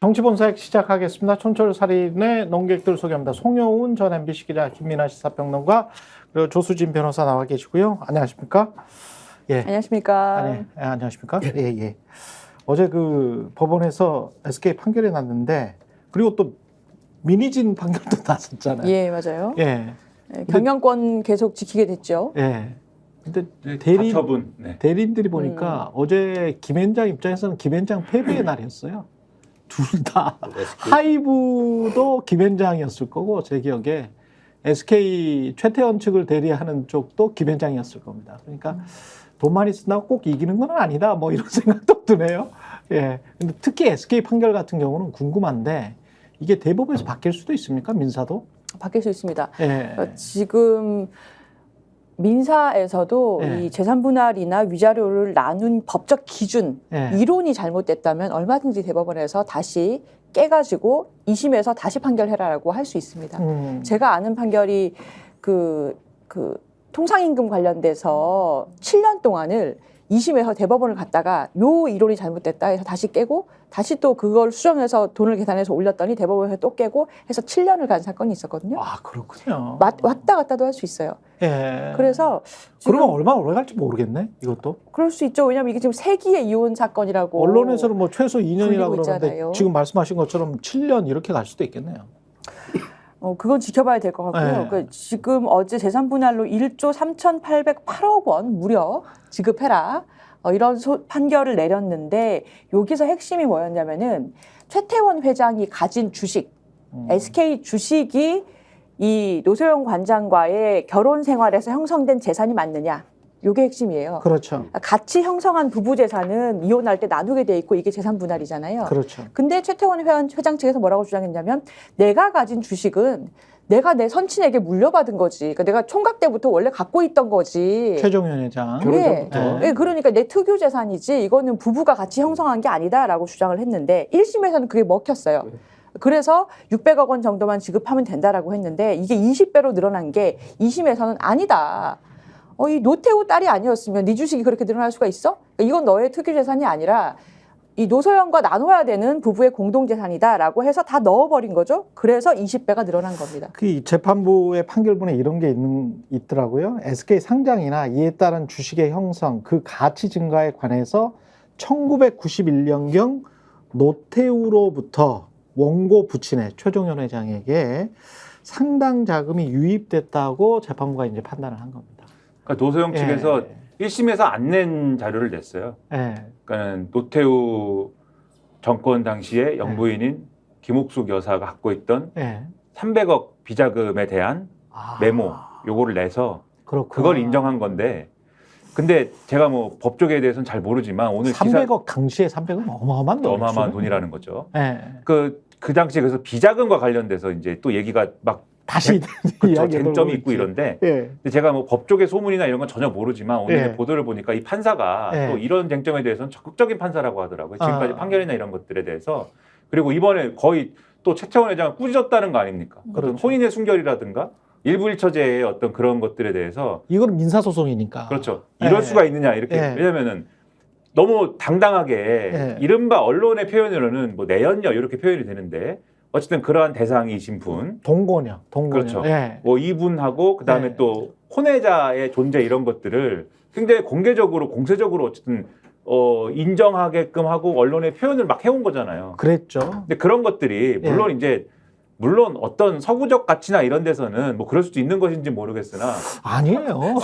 정치본색 시작하겠습니다. 촌철살인의 논객들 소개합니다. 송영훈 전 MBC 기자, 김민아 시사평론가, 그리고 조수진 변호사 나와 계시고요. 안녕하십니까? 예. 안녕하십니까? 안녕하십니까? 예. 어제 그 법원에서 SK 판결이 났는데, 그리고 또 민희진 판결도 났었잖아요. 예, 맞아요. 예. 경영권 계속 지키게 됐죠. 예. 근데 대리인들이 보니까 어제 김앤장 입장에서는 김앤장 패배의 날이었어요. 둘 다. 하이브도 김앤장이었을 거고, 제 기억에 SK 최태원 측을 대리하는 쪽도 김앤장이었을 겁니다. 그러니까 돈 많이 쓴다고 꼭 이기는 건 아니다, 뭐 이런 생각도 드네요. 예. 근데 특히 SK 판결 같은 경우는 궁금한데, 이게 대법원에서 바뀔 수도 있습니까? 민사도? 바뀔 수 있습니다. 예. 지금 민사에서도 이 재산 분할이나 위자료를 나눈 법적 기준, 이론이 잘못됐다면 얼마든지 대법원에서 다시 깨가지고 2심에서 다시 판결해라라고 할 수 있습니다. 제가 아는 판결이 그 통상임금 관련돼서 7년 동안을 2심에서 대법원을 갔다가 요 이론이 잘못됐다 해서 다시 깨고 다시 또 그걸 수정해서 돈을 계산해서 올렸더니 대법원에서 또 깨고 해서 7년을 간 사건이 있었거든요. 아, 그렇군요. 왔다 갔다도 할 수 있어요. 예. 그래서 그러면 얼마나 오래 갈지 모르겠네, 이것도. 그럴 수 있죠. 왜냐하면 이게 지금 세기의 이혼 사건이라고. 언론에서는 뭐 최소 2년이라고 그러는데 있잖아요. 지금 말씀하신 것처럼 7년 이렇게 갈 수도 있겠네요. 그건 지켜봐야 될 것 같고요. 네. 지금 어제 재산 분할로 1조 3,808억 원 무려 지급해라. 이런 판결을 내렸는데 여기서 핵심이 뭐였냐면은 최태원 회장이 가진 주식, SK 주식이 이 노소영 관장과의 결혼 생활에서 형성된 재산이 맞느냐. 이게 핵심이에요. 그렇죠. 같이 형성한 부부 재산은 이혼할 때 나누게 돼 있고 이게 재산 분할이잖아요. 그렇죠. 근데 최태원 회장 측에서 뭐라고 주장했냐면 내가 가진 주식은 내가 내 선친에게 물려받은 거지. 그러니까 내가 총각 때부터 원래 갖고 있던 거지. 최종현 회장. 결혼 전부터. 네, 그러니까 내 특유 재산이지 이거는 부부가 같이 형성한 게 아니다라고 주장을 했는데 1심에서는 그게 먹혔어요. 그래서 600억 원 정도만 지급하면 된다라고 했는데 이게 20배로 늘어난 게 2심에서는 아니다. 이 노태우 딸이 아니었으면 네 주식이 그렇게 늘어날 수가 있어? 이건 너의 특유 재산이 아니라 이 노소연과 나눠야 되는 부부의 공동재산이다라고 해서 다 넣어버린 거죠. 그래서 20배가 늘어난 겁니다. 그 재판부의 판결문에 이런 게 있더라고요. SK 상장이나 이에 따른 주식의 형성, 그 가치 증가에 관해서 1991년경 노태우로부터 원고 부친의 최종현 회장에게 상당 자금이 유입됐다고 재판부가 이제 판단을 한 겁니다. 그러니까 노소영 측에서 1심에서 안 낸 자료를 냈어요. 그러니까 노태우 정권 당시에 영부인인 김옥숙 여사가 갖고 있던 300억 비자금에 대한 메모 요거를 내서 그걸 인정한 건데, 근데 제가 뭐 법조계에 대해서는 잘 모르지만 오늘 300억 당시에 300억 어마어마한 돈. 어마어마한 돈이라는 거죠. 그 당시에 그래서 비자금과 관련돼서 이제 또 얘기가 막 다시 쟁점이 있고 이런데, 근데 제가 뭐 법조계 소문이나 이런 건 전혀 모르지만 오늘 보도를 보니까 이 판사가 또 이런 쟁점에 대해서는 적극적인 판사라고 하더라고요. 지금까지 판결이나 이런 것들에 대해서. 그리고 이번에 거의 또 최태원 회장을 꾸짖었다는 거 아닙니까? 그렇죠. 어떤 혼인의 순결이라든가 일부 일처제의 어떤 그런 것들에 대해서. 이거는 민사소송이니까. 그렇죠. 이럴 수가 있느냐 이렇게. 왜냐면은 너무 당당하게 이른바 언론의 표현으로는 뭐 내연녀 이렇게 표현이 되는데, 어쨌든 그러한 대상이신 분, 동거녀. 그렇죠. 뭐 이분하고 그다음에 또 혼외자의 존재 이런 것들을 굉장히 공개적으로 공세적으로 어쨌든 인정하게끔 하고 언론의 표현을 막 해온 거잖아요. 그랬죠. 근데 그런 것들이 물론 어떤 서구적 가치나 이런 데서는 뭐 그럴 수도 있는 것인지 모르겠으나 아니에요.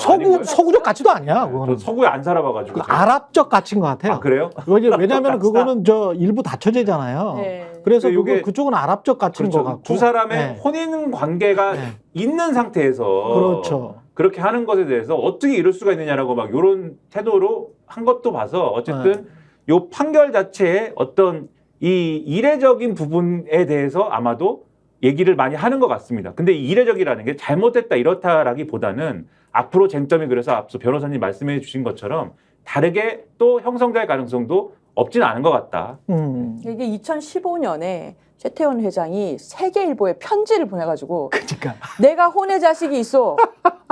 서구적 가치도 아니야. 그거는. 서구에 안 살아봐가지고. 아랍적 가치인 것 같아요. 아, 그래요? 왜냐하면 그거는 일부 다처제잖아요. 그래서 그쪽은 아랍적 가치인 것 같고. 두 사람의 혼인 관계가 있는 상태에서 그렇죠. 그렇게 하는 것에 대해서 어떻게 이럴 수가 있느냐라고 막 이런 태도로 한 것도 봐서 어쨌든 요 판결 자체에 어떤 이 이례적인 부분에 대해서 아마도 얘기를 많이 하는 것 같습니다. 근데 이 이례적이라는 게 잘못됐다 이렇다라기보다는 앞으로 쟁점이, 그래서 앞서 변호사님 말씀해 주신 것처럼 다르게 또 형성될 가능성도 없지는 않은 것 같다. 이게 2015년에 최태원 회장이 세계일보에 편지를 보내가지고 내가 혼외 자식이 있어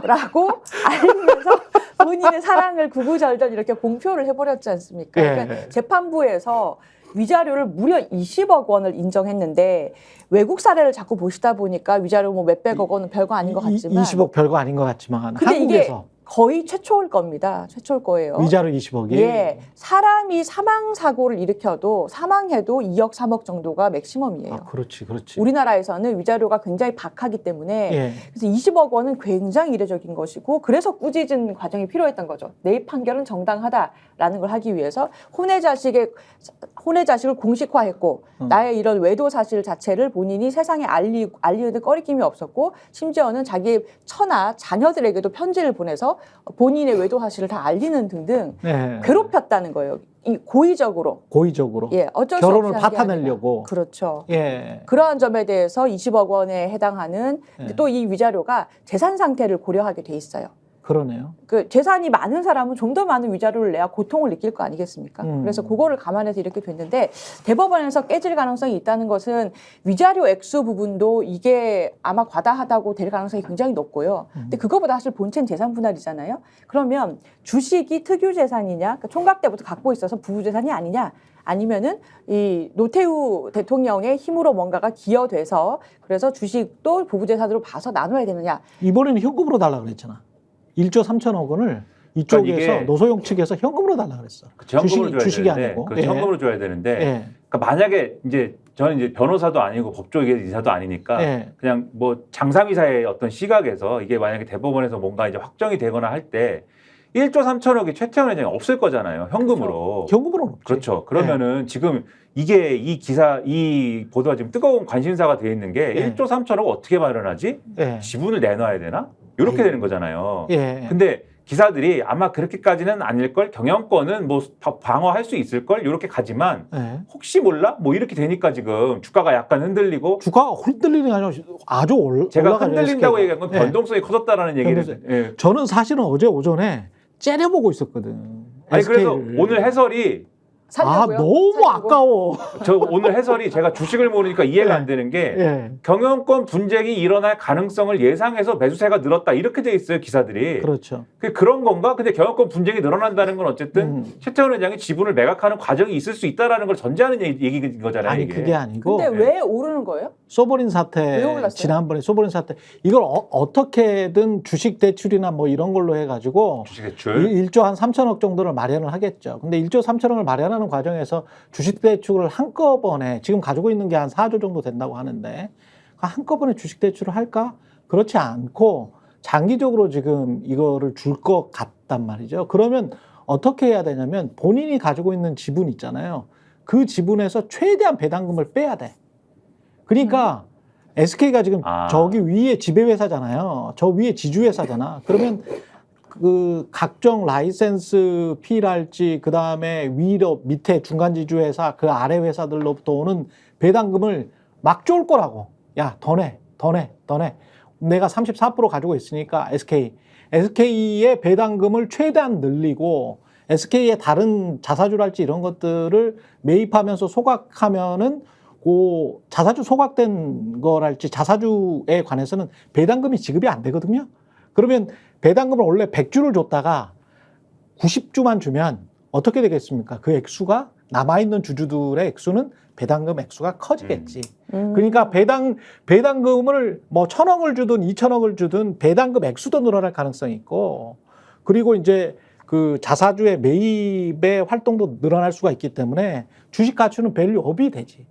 라고 알리면서 본인의 사랑을 구구절절 이렇게 공표를 해버렸지 않습니까? 그러니까 재판부에서 위자료를 무려 20억 원을 인정했는데 외국 사례를 자꾸 보시다 보니까 위자료 뭐 몇백억 원은 별거 아닌 것 같지만 20억 별거 아닌 것 같지만 근데 한국에서 이게 거의 최초일 겁니다. 최초일 거예요. 위자료 20억이. 예, 사람이 사망 사고를 일으켜도 사망해도 2억 3억 정도가 맥시멈이에요. 아, 그렇지, 그렇지. 우리나라에서는 위자료가 굉장히 박하기 때문에 예. 그래서 20억 원은 굉장히 이례적인 것이고 그래서 꾸짖은 과정이 필요했던 거죠. 내 판결은 정당하다라는 걸 하기 위해서 혼외 자식을 공식화했고 나의 이런 외도 사실 자체를 본인이 세상에 알리는 꺼리낌이 없었고 심지어는 자기 처나 자녀들에게도 편지를 보내서 본인의 외도 사실을 다 알리는 등등 예. 괴롭혔다는 거예요. 이 고의적으로. 예, 어쩔 결혼을 수 없이 파타내려고. 그렇죠. 예. 그러한 점에 대해서 20억 원에 해당하는 예. 또 이 위자료가 재산 상태를 고려하게 돼 있어요. 그러네요. 그 재산이 많은 사람은 좀 더 많은 위자료를 내야 고통을 느낄 거 아니겠습니까? 그래서 그거를 감안해서 이렇게 됐는데 대법원에서 깨질 가능성이 있다는 것은 위자료 액수 부분도 이게 아마 과다하다고 될 가능성이 굉장히 높고요. 근데 그거보다 사실 본체는 재산 분할이잖아요. 그러면 주식이 특유 재산이냐, 그러니까 총각 때부터 갖고 있어서 부부 재산이 아니냐, 아니면은 이 노태우 대통령의 힘으로 뭔가가 기여돼서 그래서 주식도 부부 재산으로 봐서 나눠야 되느냐. 이번에는 현금으로 달라고 그랬잖아. 1조 3천억 원을 이쪽에서 그러니까 노소영 측에서 현금으로 달라고 그랬어. 그렇죠. 현금으로 줘야 주식이 되는데, 아니고. 그렇죠. 예. 현금으로 줘야 되는데 예. 그러니까 만약에 이제 저는 이제 변호사도 아니고 법조계 이사도 아니니까 예. 그냥 뭐 장사미사의 어떤 시각에서 이게 만약에 대법원에서 뭔가 이제 확정이 되거나 할 때 1조 3천억이 최태원 회장이 없을 거잖아요. 현금으로. 현금으로는 없지. 그렇죠. 그러면은 지금 이게 이 보도가 지금 뜨거운 관심사가 되어 있는 게 예. 1조 3천억 어떻게 마련하지? 예. 지분을 내놔야 되나? 이렇게 되는 거잖아요. 예. 근데 기사들이 아마 그렇게까지는 아닐 걸, 경영권은 뭐 방어할 수 있을 걸 이렇게 가지만 예. 혹시 몰라? 뭐 이렇게 되니까 지금 주가가 약간 흔들리고 주가가 흔들리는 게 아니라 아주 제가 올라가죠, 흔들린다고 SK 가. 얘기한 건 예. 변동성이 커졌다라는 얘기를 변동성. 예. 저는 사실은 어제 오전에 째려보고 있었거든. 아니 SK 를. 그래서 오늘 해설이 살려고요? 너무 살려고? 아까워. 저 오늘 해설이 제가 주식을 모르니까 이해가 안 되는 게 예. 경영권 분쟁이 일어날 가능성을 예상해서 매수세가 늘었다 이렇게 돼 있어요 기사들이. 그렇죠. 그런 건가? 근데 경영권 분쟁이 늘어난다는 건 어쨌든 최태원 회장이 지분을 매각하는 과정이 있을 수 있다라는 걸 전제하는 얘기인 거잖아요. 아니 이게. 그게 아니고 근데 왜 오르는 거예요? 소버린 왜 사태 올랐어요? 지난번에 소버린 사태 이걸 어떻게든 주식 대출이나 뭐 이런 걸로 해가지고 주식 대출 1조 한 3천억 정도를 마련을 하겠죠. 근데 1조 3천억을 마련하는 과정에서 주식 대출을 한꺼번에 지금 가지고 있는 게 한 4조 정도 된다고 하는데 한꺼번에 주식 대출을 할까? 그렇지 않고 장기적으로 지금 이거를 줄 것 같단 말이죠. 그러면 어떻게 해야 되냐면 본인이 가지고 있는 지분 있잖아요. 그 지분에서 최대한 배당금을 빼야 돼. 그러니까 SK가 지금 저기 위에 지배회사잖아요. 저 위에 지주회사잖아. 그러면 그 각종 라이센스 피랄지 그 다음에 위로 밑에 중간 지주회사 그 아래 회사들로부터 오는 배당금을 막 쫄 거라고. 야, 더 내. 내가 34% 가지고 있으니까 SK의 배당금을 최대한 늘리고 SK의 다른 자사주랄지 이런 것들을 매입하면서 소각하면은 그 자사주 소각된 거랄지 자사주에 관해서는 배당금이 지급이 안 되거든요. 그러면 배당금을 원래 100주를 줬다가 90주만 주면 어떻게 되겠습니까? 그 액수가 남아있는 주주들의 액수는 배당금 액수가 커지겠지. 그러니까 배당금을 뭐 1,000억을 주든 2,000억을 주든 배당금 액수도 늘어날 가능성이 있고 그리고 이제 그 자사주의 매입의 활동도 늘어날 수가 있기 때문에 주식 가치는 밸류업이 되지.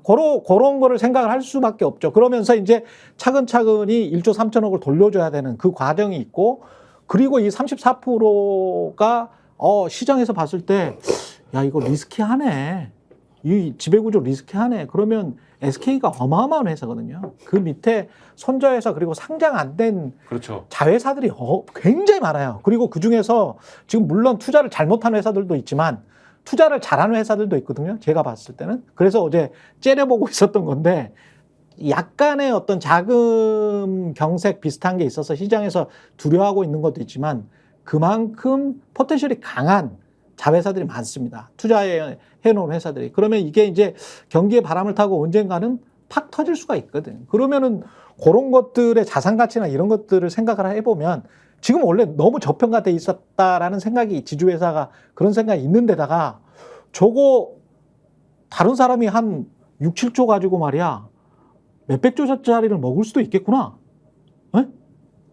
그런 거를 생각을 할 수밖에 없죠. 그러면서 이제 차근차근히 1조 3천억을 돌려줘야 되는 그 과정이 있고, 그리고 이 34%가 시장에서 봤을 때, 야, 이거 리스키하네. 이 지배구조 리스키하네. 그러면 SK가 어마어마한 회사거든요. 그 밑에 손자회사 그리고 상장 안 된 그렇죠. 자회사들이 굉장히 많아요. 그리고 그중에서 지금 물론 투자를 잘못한 회사들도 있지만 투자를 잘하는 회사들도 있거든요. 제가 봤을 때는. 그래서 어제 째려보고 있었던 건데 약간의 어떤 자금 경색 비슷한 게 있어서 시장에서 두려워하고 있는 것도 있지만 그만큼 포텐셜이 강한 자회사들이 많습니다. 투자해 놓은 회사들이. 그러면 이게 이제 경기의 바람을 타고 언젠가는 팍 터질 수가 있거든. 그러면은 그런 것들의 자산 가치나 이런 것들을 생각을 해보면 지금 원래 너무 저평가돼 있었다라는 생각이 지주회사가 그런 생각이 있는 데다가 저거 다른 사람이 한 6, 7조 가지고 말이야 몇백 조짜리를 먹을 수도 있겠구나. 에?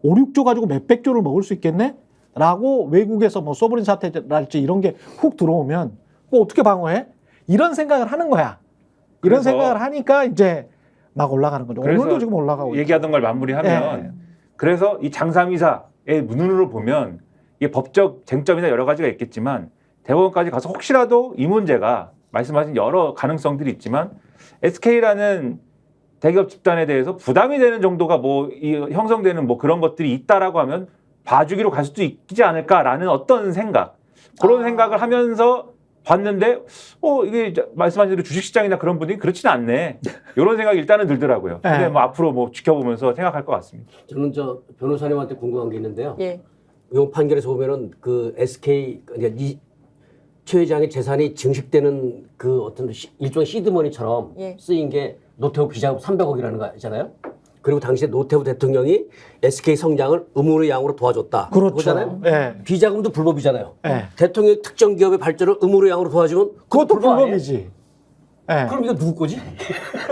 5, 6조 가지고 몇백 조를 먹을 수 있겠네? 라고 외국에서 뭐 소브린 사태랄지 이런 게 훅 들어오면 어떻게 방어해? 이런 생각을 하는 거야. 이런 생각을 하니까 이제 막 올라가는 거죠. 오늘도 지금 올라가고 얘기하던 걸 마무리하면 그래서 이 장삼이사의 눈으로 보면 이게 법적 쟁점이나 여러 가지가 있겠지만 대법원까지 가서 혹시라도 이 문제가 말씀하신 여러 가능성들이 있지만 SK라는 대기업 집단에 대해서 부담이 되는 정도가 뭐 형성되는 뭐 그런 것들이 있다라고 하면 봐주기로 갈 수도 있지 않을까라는 어떤 생각 그런 생각을 하면서 봤는데 이게 말씀하신 대로 주식시장이나 그런 분위기 그렇지는 않네 이런 생각이 일단은 들더라고요. 근데 뭐 앞으로 뭐 지켜보면서 생각할 것 같습니다. 저는 변호사님한테 궁금한 게 있는데요. 예. 이 판결에서 보면은 그 SK 그러니까 최 회장의 재산이 증식되는 그 어떤 일종의 시드머니처럼 예. 쓰인 게 노태우 비자금 300억이라는 거잖아요. 그리고 당시에 노태우 대통령이 SK 성장을 의무의 양으로 도와줬다. 그렇죠. 그거잖아요. 예. 비자금도 불법이잖아요. 예. 대통령이 특정 기업의 발전을 의무의 양으로 도와주면 그것도 불법 아니에요? 불법이지. 예. 그럼 이거 누구 거지?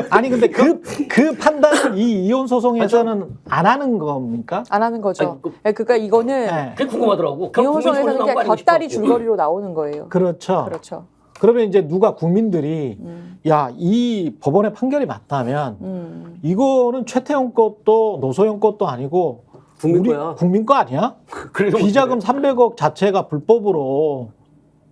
아니 근데 그 판단을 이 이혼 소송에서는 안 하는 겁니까? 안 하는 거죠. 아니, 그러니까 이거는 네. 그게 궁금하더라고. 이혼 소송에서는 그냥 곁다리 줄거리로 나오는 거예요. 그렇죠. 그렇죠. 그러면 이제 누가 국민들이 야, 이 법원의 판결이 맞다면 이거는 최태원 것도 노소영 것도 아니고 국민 거야. 국민 거 아니야? 그래서 비자금 300억 자체가 불법으로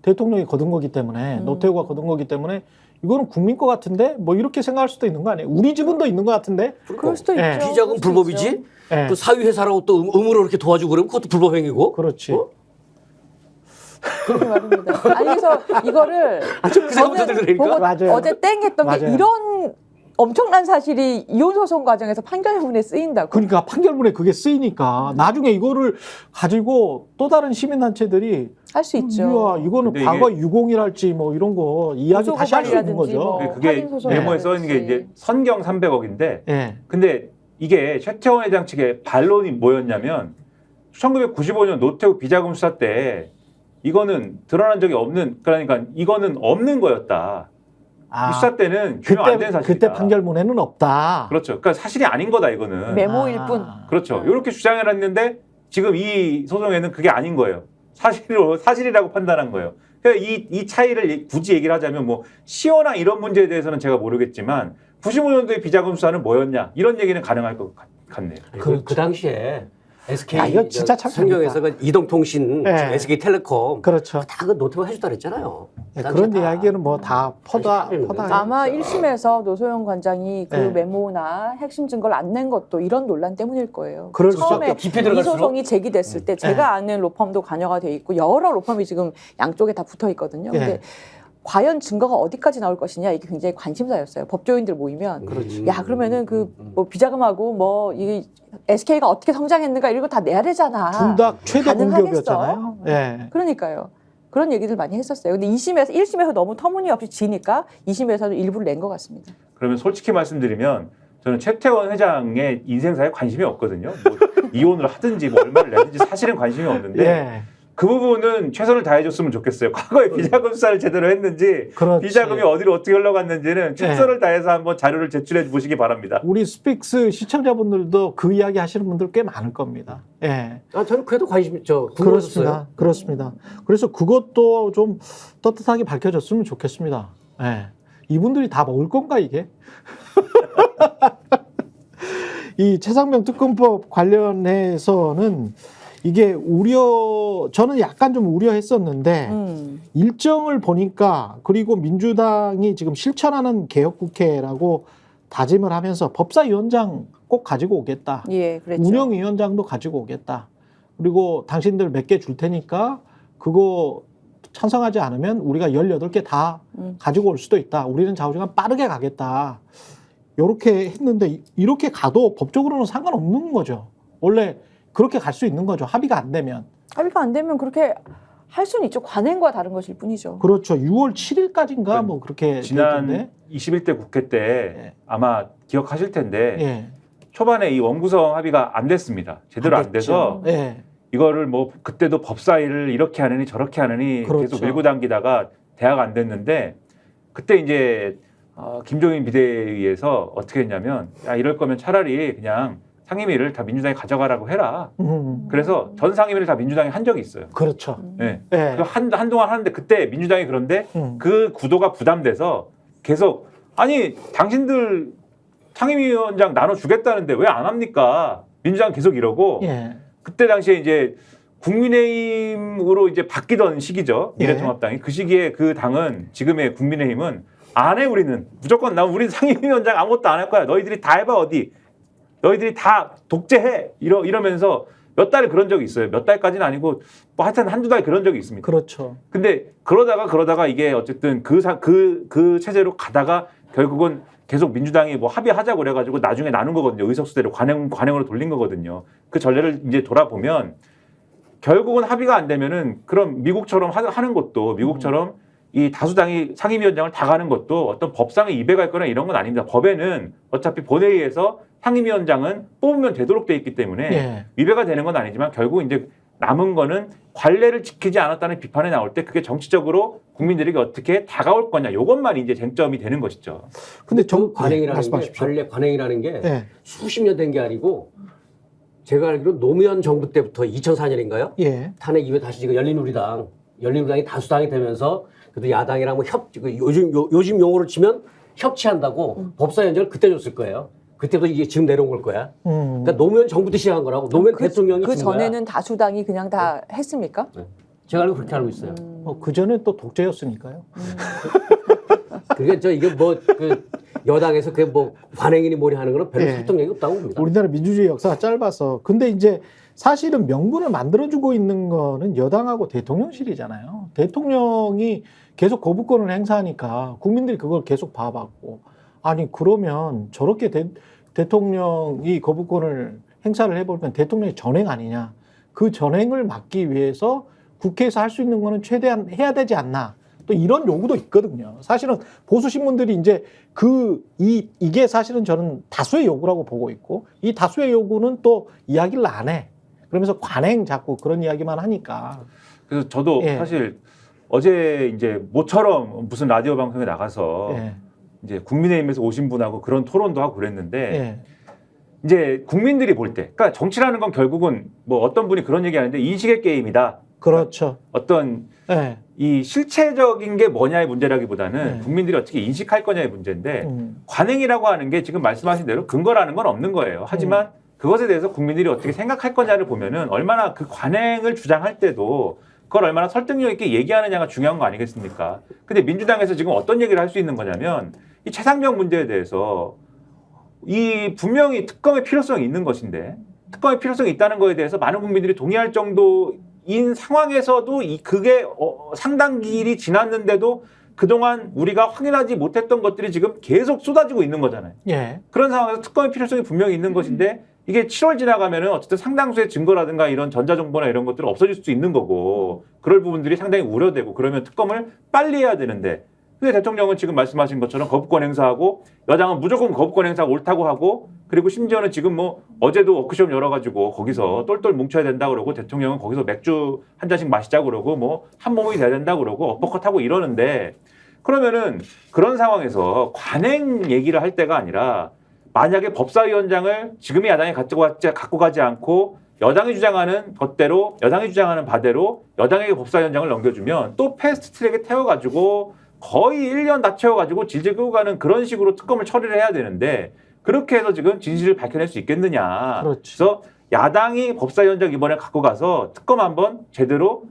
대통령이 거둔 거기 때문에 노태우가 거둔 거기 때문에 이거는 국민 거 같은데 뭐 이렇게 생각할 수도 있는 거 아니에요? 우리 지분도 있는 거 같은데? 그럴 수도 예. 있죠. 비자금 그럴 수도 불법이지? 있죠. 예. 또 사위 회사라고 또 의무로 이렇게 도와주고 그러면 그것도 불법 행위고. 그렇지. 그렇게 말입니다. 아니 그래서 이거를 그 생각부터 들으니까. 보고 맞아요. 어제 땡했던 게 맞아요. 이런 엄청난 사실이 이혼 소송 과정에서 판결문에 쓰인다고. 그러니까 판결문에 그게 쓰이니까 나중에 이거를 가지고 또 다른 시민단체들이 할 수 있죠. 이야, 이거는 근데 과거 유공이랄지 뭐 이런 거 이야기 다시 할 수 있는 거죠. 고소고발이라든지 그게 확인 소송이 메모에 써 있는 게 있지. 이제 선경 300억인데 예. 근데 이게 최태원 회장 측의 반론이 뭐였냐면 1995년 노태우 비자금 수사 때 이거는 드러난 적이 없는 그러니까 이거는 없는 거였다. 이 수사 때는 규명 안 된 사실이다. 그때 판결문에는 없다. 그렇죠. 그러니까 사실이 아닌 거다 이거는. 메모일 뿐. 그렇죠. 이렇게 주장을 했는데 지금 이 소송에는 그게 아닌 거예요. 사실이라고 판단한 거예요. 그러니까 이 차이를 굳이 얘기를 하자면 뭐 시효나 이런 문제에 대해서는 제가 모르겠지만 95년도의 비자금 수사는 뭐였냐 이런 얘기는 가능할 것 같네요. 그 당시에 SK 야, 이거 진짜 참 성경에서 그 이동통신, 네. SK텔레콤 그렇죠. 다 그 노태우가 해줬다 그랬잖아요. 네, 그런 이야기는 뭐 다 퍼다. 아마 1심에서 노소영 관장이 그 네. 메모나 핵심 증거를 안 낸 것도 이런 논란 때문일 거예요. 그럴 처음에 깊이 이 들어갈수록? 소송이 제기됐을 때 제가 아는 로펌도 관여가 돼 있고 여러 로펌이 지금 양쪽에 다 붙어 있거든요. 근데 네. 과연 증거가 어디까지 나올 것이냐 이게 굉장히 관심사였어요. 법조인들 모이면 야 그러면은 그 뭐 비자금하고 뭐 이 SK가 어떻게 성장했는가 이런 거 다 내야 되잖아. 둘 다 최대 가능하겠어? 공기업이었잖아요. 예. 그러니까요. 그런 얘기들 많이 했었어요. 근데 1심에서 너무 터무니없이 지니까 2심에서도 일부를 낸 것 같습니다. 그러면 솔직히 말씀드리면 저는 최태원 회장의 인생사에 관심이 없거든요. 뭐 이혼을 하든지 뭐 얼마를 내든지 사실은 관심이 없는데 예. 그 부분은 최선을 다해줬으면 좋겠어요. 과거에 비자금 수사를 제대로 했는지 그렇지. 비자금이 어디로 어떻게 흘러갔는지는 최선을 다해서 한번 자료를 제출해 보시기 바랍니다. 우리 스픽스 시청자분들도 그 이야기 하시는 분들 꽤 많을 겁니다. 예. 저는 그래도 관심이 궁금했어요. 그렇습니다. 그렇습니다. 그래서 그것도 좀 떳떳하게 밝혀졌으면 좋겠습니다. 예. 이분들이 다 먹을 건가 이게? 이 최상병 특검법 관련해서는 이게 저는 약간 좀 우려했었는데 일정을 보니까 그리고 민주당이 지금 실천하는 개혁국회라고 다짐을 하면서 법사위원장 꼭 가지고 오겠다. 예, 그랬죠. 운영위원장도 가지고 오겠다. 그리고 당신들 몇 개 줄 테니까 그거 찬성하지 않으면 우리가 18개 다 가지고 올 수도 있다. 우리는 좌우지간 빠르게 가겠다. 이렇게 했는데 이렇게 가도 법적으로는 상관없는 거죠. 원래 그렇게 갈 수 있는 거죠. 합의가 안 되면. 합의가 안 되면 그렇게 할 수는 있죠. 관행과 다른 것일 뿐이죠. 그렇죠. 6월 7일까지인가 뭐 그렇게 지난 21대 국회 때 아마 기억하실 텐데 예. 초반에 이 원구성 합의가 안 됐습니다. 제대로 안 돼서 예. 이거를 뭐 그때도 법사위를 이렇게 하느니 저렇게 하느니 그렇죠. 계속 밀고 당기다가 대화가 안 됐는데 그때 이제 김종인 비대위에서 어떻게 했냐면 야, 이럴 거면 차라리 그냥 상임위를 다 민주당이 가져가라고 해라. 그래서 전 상임위를 다 민주당이 한 적이 있어요. 그렇죠. 네. 네. 한동안 하는데 그때 민주당이 그런데 그 구도가 부담돼서 계속 아니 당신들 상임위원장 나눠주겠다는데 왜 안 합니까? 민주당 계속 이러고 예. 그때 당시에 이제 국민의힘으로 이제 바뀌던 시기죠. 미래통합당이. 그 시기에 그 당은 지금의 국민의힘은 안 해 우리는. 무조건 우리는 상임위원장 아무것도 안 할 거야. 너희들이 다 해봐 어디. 너희들이 다 독재해. 이러면서 몇 달 그런 적이 있어요. 몇 달까지는 아니고 뭐 하여튼 한두 달 그런 적이 있습니다. 그렇죠. 근데 그러다가 이게 어쨌든 그 체제로 가다가 결국은 계속 민주당이 뭐 합의하자고 그래가지고 나중에 나눈 거거든요. 의석수대로 관행으로 돌린 거거든요. 그 전례를 이제 돌아보면 결국은 합의가 안 되면은 그럼 미국처럼 하는 것도 미국처럼 이 다수당이 상임위원장을 다 가는 것도 어떤 법상의 위배가 있거나 이런 건 아닙니다. 법에는 어차피 본회의에서 상임위원장은 뽑으면 되도록 돼 있기 때문에 예. 위배가 되는 건 아니지만 결국 이제 남은 거는 관례를 지키지 않았다는 비판이 나올 때 그게 정치적으로 국민들에게 어떻게 다가올 거냐 이것만 이제 쟁점이 되는 것이죠. 근데 관행이라는 게 관례 관행이라는 게 네. 수십 년 된 게 아니고 제가 알기로 노무현 정부 때부터 2004년인가요? 예. 탄핵 이후에 다시 지금 열린우리당이 다수당이 되면서 그래도 야당이랑 뭐 요즘 용어로 치면 협치한다고 법사위원장을 그때 줬을 거예요. 그때도 이게 지금 내려온 걸 거야. 그러니까 노무현 정부 때 시작한 거라고. 노무현 대통령이 그 준 거야. 전에는 다수당이 그냥 다 했습니까? 네. 제가 알고 그렇게 알고 있어요. 그 전에 또 독재였으니까요. 그러니까 이게 뭐 그 여당에서 그게 뭐 관행이니 뭐니 하는 거는 별로 설득력이 없다고 봅니다. 우리나라 민주주의 역사가 짧아서. 근데 이제 사실은 명분을 만들어주고 있는 거는 여당하고 대통령실이잖아요. 대통령이 계속 거부권을 행사하니까 국민들이 그걸 계속 봐봤고. 아니 그러면 저렇게 대통령이 거부권을 행사를 해버리면 대통령이 전행 아니냐. 그 전행을 막기 위해서 국회에서 할 수 있는 거는 최대한 해야 되지 않나. 또 이런 요구도 있거든요. 사실은 보수 신문들이 이제 이게 사실은 저는 다수의 요구라고 보고 있고 이 다수의 요구는 또 이야기를 안 해. 그러면서 관행 자꾸 그런 이야기만 하니까. 그래서 저도 사실 어제 이제 모처럼 무슨 라디오 방송에 나가서 이제 국민의힘에서 오신 분하고 그런 토론도 하고 그랬는데 이제 국민들이 볼 때, 그러니까 정치라는 건 결국은 뭐 어떤 분이 그런 얘기하는데 인식의 게임이다. 그렇죠. 어떤 이 실체적인 게 뭐냐의 문제라기보다는 국민들이 어떻게 인식할 거냐의 문제인데 관행이라고 하는 게 지금 말씀하신 대로 근거라는 건 없는 거예요. 하지만 그것에 대해서 국민들이 어떻게 생각할 거냐를 보면은 얼마나 그 관행을 주장할 때도 그걸 얼마나 설득력 있게 얘기하느냐가 중요한 거 아니겠습니까? 근데 민주당에서 지금 어떤 얘기를 할 수 있는 거냐면 이 최상병 문제에 대해서 이 분명히 특검의 필요성이 있는 것인데 특검의 필요성이 있다는 거에 대해서 많은 국민들이 동의할 정도인 상황에서도 그게 상당 길이 지났는데도 그동안 우리가 확인하지 못했던 것들이 지금 계속 쏟아지고 있는 거잖아요. 그런 상황에서 특검의 필요성이 분명히 있는 것인데 이게 7월 지나가면은 어쨌든 상당수의 증거라든가 이런 전자정보나 이런 것들은 없어질 수 있는 거고 그럴 부분들이 상당히 우려되고 그러면 특검을 빨리 해야 되는데 근데 대통령은 지금 말씀하신 것처럼 거부권 행사하고 여당은 무조건 거부권 행사가 옳다고 하고 그리고 심지어는 지금 뭐 어제도 워크숍 열어가지고 거기서 똘똘 뭉쳐야 된다 그러고 대통령은 거기서 맥주 한 잔씩 마시자 그러고 뭐 한 몸이 돼야 된다 그러고 어퍼컷하고 이러는데 그러면은 그런 상황에서 관행 얘기를 할 때가 아니라 만약에 법사위원장을 지금의 야당이 갖고 가지 않고 여당이 주장하는 것대로 여당이 주장하는 바대로 여당에게 법사위원장을 넘겨주면 또 패스트트랙에 태워가지고 거의 1년 다 채워가지고 질질 끌고 가는 그런 식으로 특검을 처리를 해야 되는데 그렇게 해서 지금 진실을 밝혀낼 수 있겠느냐. 그래서 야당이 법사위원장 이번에 갖고 가서 특검 한번 제대로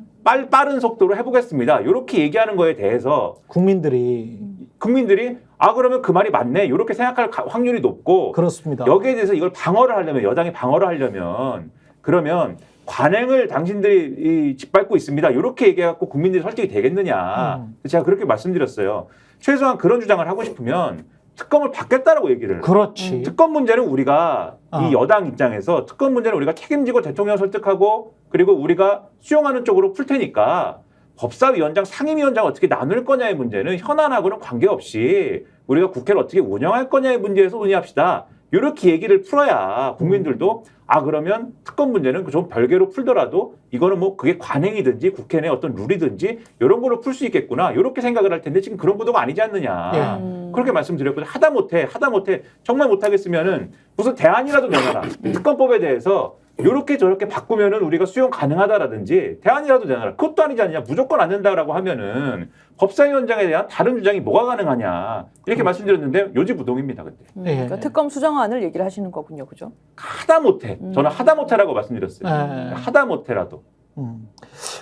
빠른 속도로 해보겠습니다. 이렇게 얘기하는 거에 대해서 국민들이 그러면 그 말이 맞네 이렇게 생각할 확률이 높고 그렇습니다. 여기에 대해서 이걸 방어를 하려면 여당이 방어를 하려면 그러면 관행을 당신들이 짓밟고 있습니다. 이렇게 얘기해갖고 국민들이 설득이 되겠느냐. 제가 그렇게 말씀드렸어요. 최소한 그런 주장을 하고 싶으면 특검을 받겠다라고 얘기를. 그렇지. 특검 문제는 우리가 이 여당 입장에서 특검 문제는 우리가 책임지고 대통령 설득하고 그리고 우리가 수용하는 쪽으로 풀 테니까 법사위원장, 상임위원장 어떻게 나눌 거냐의 문제는 현안하고는 관계없이 우리가 국회를 어떻게 운영할 거냐의 문제에서 논의합시다. 이렇게 얘기를 풀어야 국민들도 그러면 특검 문제는 좀 별개로 풀더라도 이거는 뭐 그게 관행이든지 국회 내 어떤 룰이든지 이런 걸로 풀 수 있겠구나 이렇게 생각을 할 텐데 지금 그런 구도가 아니지 않느냐 그렇게 말씀드렸거든요. 하다못해 정말 못하겠으면은 무슨 대안이라도 내놔라. 특검법에 대해서 이렇게 저렇게 바꾸면은 우리가 수용 가능하다라든지 대안이라도 내놔라. 그것도 아니지 않느냐. 무조건 안 된다라고 하면은 법사위원장에 대한 다른 주장이 뭐가 가능하냐 이렇게 말씀드렸는데 요지부동입니다. 근데 그러니까 특검 수정안을 얘기를 하시는 거군요, 그죠? 하다못해 저는 하다못해라고 말씀드렸어요. 하다못해라도.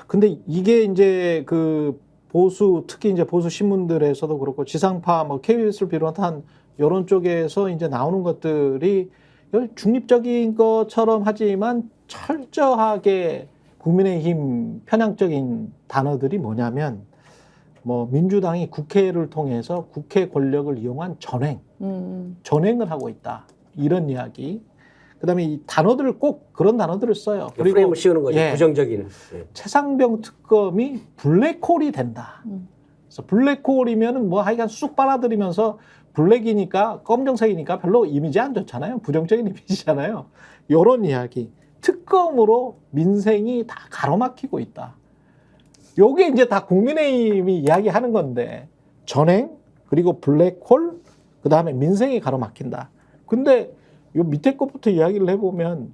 근데 이게 이제 그 보수 특히 이제 보수 신문들에서도 그렇고 지상파 뭐 KBS를 비롯한 이런 쪽에서 이제 나오는 것들이 중립적인 것처럼 하지만 철저하게 국민의힘 편향적인 단어들이 뭐냐면 뭐 민주당이 국회를 통해서 국회 권력을 이용한 전횡을 하고 있다 이런 이야기. 그다음에 이 단어들을 꼭 그런 단어들을 써요. 그리고 프레임을 씌우는 거죠. 부정적인. 최상병 특검이 블랙홀이 된다. 그래서 블랙홀이면은 뭐 하여간 쑥 빨아들이면서 블랙이니까 검정색이니까 별로 이미지 안 좋잖아요. 부정적인 이미지잖아요. 이런 이야기. 특검으로 민생이 다 가로막히고 있다. 요게 이제 다 국민의힘이 이야기하는 건데 전횡 그리고 블랙홀 그다음에 민생이 가로막힌다. 근데 요 밑에 것부터 이야기를 해보면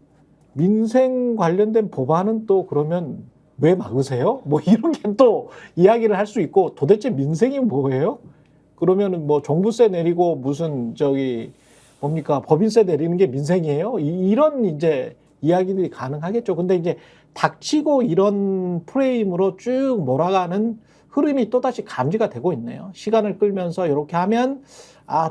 민생 관련된 법안은 또 그러면 왜 막으세요? 뭐 이런 게 또 이야기를 할 수 있고 도대체 민생이 뭐예요? 그러면은 뭐 종부세 내리고 무슨 뭡니까 법인세 내리는 게 민생이에요? 이런 이제 이야기들이 가능하겠죠. 근데 이제 닥치고 이런 프레임으로 쭉 몰아가는 흐름이 또다시 감지가 되고 있네요. 시간을 끌면서 이렇게 하면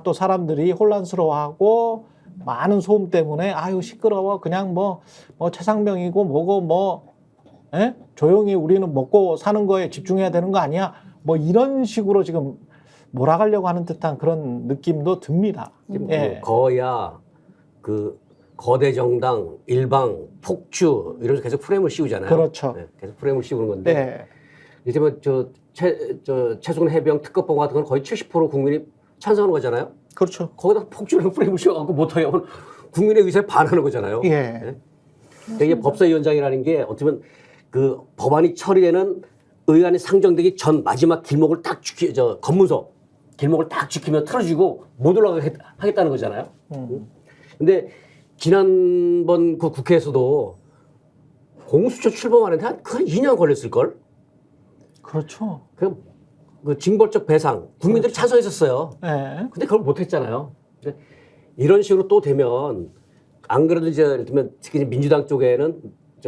또 사람들이 혼란스러워하고 많은 소음 때문에 아유 시끄러워 그냥 뭐 최상병이고 뭐고 조용히 우리는 먹고 사는 거에 집중해야 되는 거 아니야? 뭐 이런 식으로 지금 몰아가려고 하는 듯한 그런 느낌도 듭니다. 거야 그 거대 정당, 일방, 폭주 이러면서 계속 프레임을 씌우잖아요. 그렇죠. 계속 프레임을 씌우는 건데 이제 뭐 최수근 해병 특검법 같은 건 거의 70% 국민이 찬성하는 거잖아요. 그렇죠. 거기다 폭주랑 프레임을 씌워갖고 못하면 국민의 의사에 반하는 거잖아요. 이게 법사위원장이라는 게 어떻게 보면 그 법안이 처리되는 의안이 상정되기 전 마지막 길목을 딱 검문소 길목을 딱 지키면 틀어주고 못 올라가게 하겠다는 거잖아요. 근데 지난번 그 국회에서도 공수처 출범하는데 한 2년 걸렸을걸? 그렇죠. 그 징벌적 배상 국민들이 찬성했었어요. 근데 그걸 못했잖아요. 이런 식으로 또 되면 안 그래도 이제 예를 들면 특히 민주당 쪽에는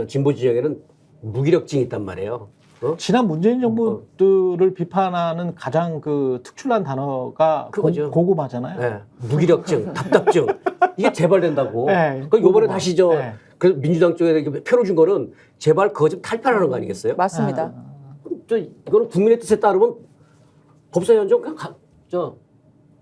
진보 지역에는 무기력증이 있단 말이에요. 지난 문재인 정부들을 비판하는 가장 그 특출난 단어가 그거죠. 고구마잖아요. 무기력증, 답답증 이게 재발된다고. 그러니까 이번에 다시 그래서 민주당 쪽에 이렇게 표를 준 거는 제발 그거 좀 탈피하는 거 아니겠어요? 맞습니다. 이거는 국민의 뜻에 따르면 법사위원장 그냥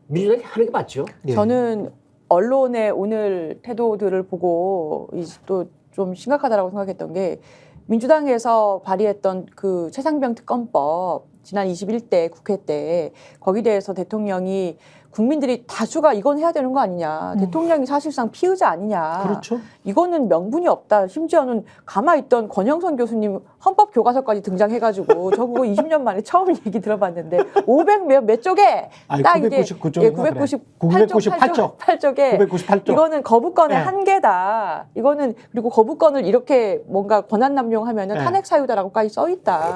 민주당이 하는 게 맞죠. 저는 언론의 오늘 태도들을 보고 또 좀 심각하다라고 생각했던 게 민주당에서 발의했던 그 최상병 특검법 지난 21대 국회 때 거기에 대해서 대통령이 국민들이 다수가 이건 해야 되는 거 아니냐. 대통령이 사실상 피의자 아니냐. 그렇죠. 이거는 명분이 없다. 심지어는 가만히 있던 권영선 교수님 헌법 교과서까지 등장해가지고 저 그거 20년 만에 처음 얘기 들어봤는데 500 몇 쪽에 딱 이게 998쪽에 이거는 거부권의 한계다. 이거는 그리고 거부권을 이렇게 뭔가 권한 남용하면은 탄핵 사유다라고까지 써 있다.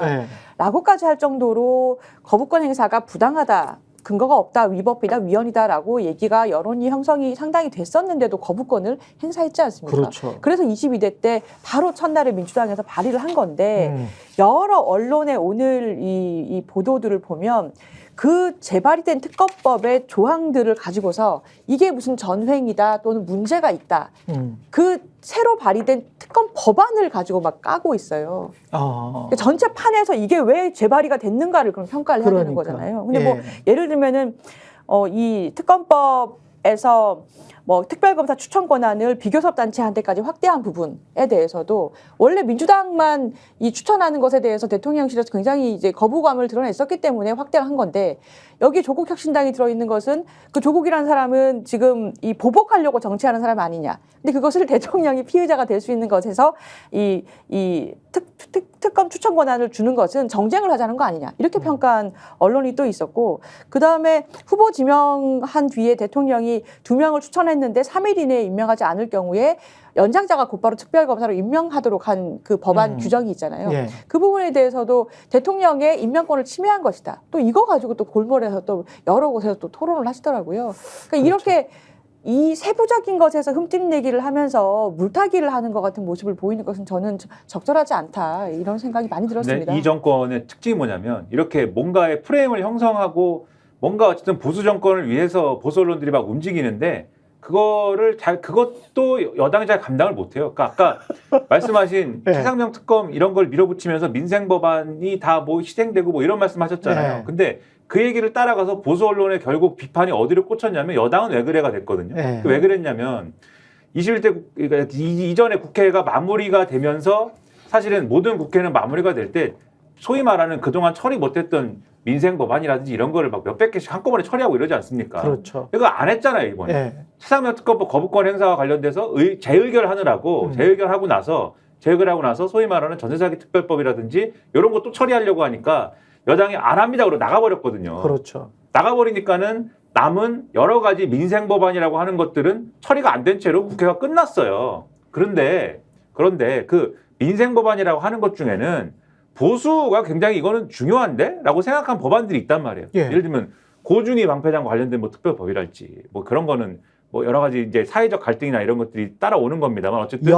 라고까지 할 정도로 거부권 행사가 부당하다. 근거가 없다, 위법이다, 위헌이다라고 얘기가 여론이 형성이 상당히 됐었는데도 거부권을 행사했지 않습니까? 그렇죠. 그래서 22대 때 바로 첫날에 민주당에서 발의를 한 건데 여러 언론의 오늘 이 보도들을 보면 그 재발이 된 특검법의 조항들을 가지고서 이게 무슨 전횡이다 또는 문제가 있다. 그 새로 발의된 특검 법안을 가지고 막 까고 있어요. 그러니까 전체 판에서 이게 왜 재발의가 됐는가를 그럼 평가를 해야 되는 거잖아요. 근데 뭐 예를 들면은 이 특검법에서 뭐 특별검사 추천 권한을 비교섭단체한테까지 확대한 부분에 대해서도 원래 민주당만 이 추천하는 것에 대해서 대통령실에서 굉장히 이제 거부감을 드러냈었기 때문에 확대를 한 건데 여기 조국 혁신당이 들어있는 것은 그 조국이라는 사람은 지금 이 보복하려고 정치하는 사람 아니냐. 근데 그것을 대통령이 피의자가 될 수 있는 것에서 이 특검 추천 권한을 주는 것은 정쟁을 하자는 거 아니냐. 이렇게 평가한 언론이 또 있었고 그다음에 후보 지명한 뒤에 대통령이 2명을 추천했는데 3일 이내에 임명하지 않을 경우에 연장자가 곧바로 특별검사로 임명하도록 한 그 법안 규정이 있잖아요. 예. 그 부분에 대해서도 대통령의 임명권을 침해한 것이다. 또 이거 가지고 또 골몰해서 또 여러 곳에서 또 토론을 하시더라고요. 그러니까 그렇죠. 이렇게 이 세부적인 것에서 흠집내기를 하면서 물타기를 하는 것 같은 모습을 보이는 것은 저는 적절하지 않다. 이런 생각이 많이 들었습니다. 이 정권의 특징이 뭐냐면 이렇게 뭔가의 프레임을 형성하고 뭔가 어쨌든 보수 정권을 위해서 보수 언론들이 막 움직이는데 그것도 여당이 잘 감당을 못해요. 그러니까 아까 말씀하신 네. 최상병 특검 이런 걸 밀어붙이면서 민생 법안이 다 뭐 희생되고 뭐 이런 말씀하셨잖아요. 네. 근데 그 얘기를 따라가서 보수 언론의 결국 비판이 어디로 꽂혔냐면 여당은 왜 그래가 됐거든요. 네. 왜 그랬냐면 21대 그러니까 이전에 국회가 마무리가 되면서 사실은 모든 국회는 마무리가 될 때 소위 말하는 그동안 처리 못했던 민생 법안이라든지 이런 거를 막 몇백 개씩 한꺼번에 처리하고 이러지 않습니까? 그렇죠. 이거 안 했잖아요, 이번에. 예. 최상병 특검법 거부권 행사와 관련돼서 재의결하느라고 재의결하고 나서 소위 말하는 전세사기 특별법이라든지 이런 것도 처리하려고 하니까 여당이 안 합니다. 그러고 나가버렸거든요. 그렇죠. 나가버리니까는 남은 여러 가지 민생 법안이라고 하는 것들은 처리가 안 된 채로 국회가 끝났어요. 그런데 그 민생 법안이라고 하는 것 중에는 보수가 굉장히 이거는 중요한데? 라고 생각한 법안들이 있단 말이에요. 예. 예를 들면 고준희 방패장과 관련된 뭐 특별법이랄지 뭐 그런 거는 뭐 여러 가지 이제 사회적 갈등이나 이런 것들이 따라오는 겁니다만 어쨌든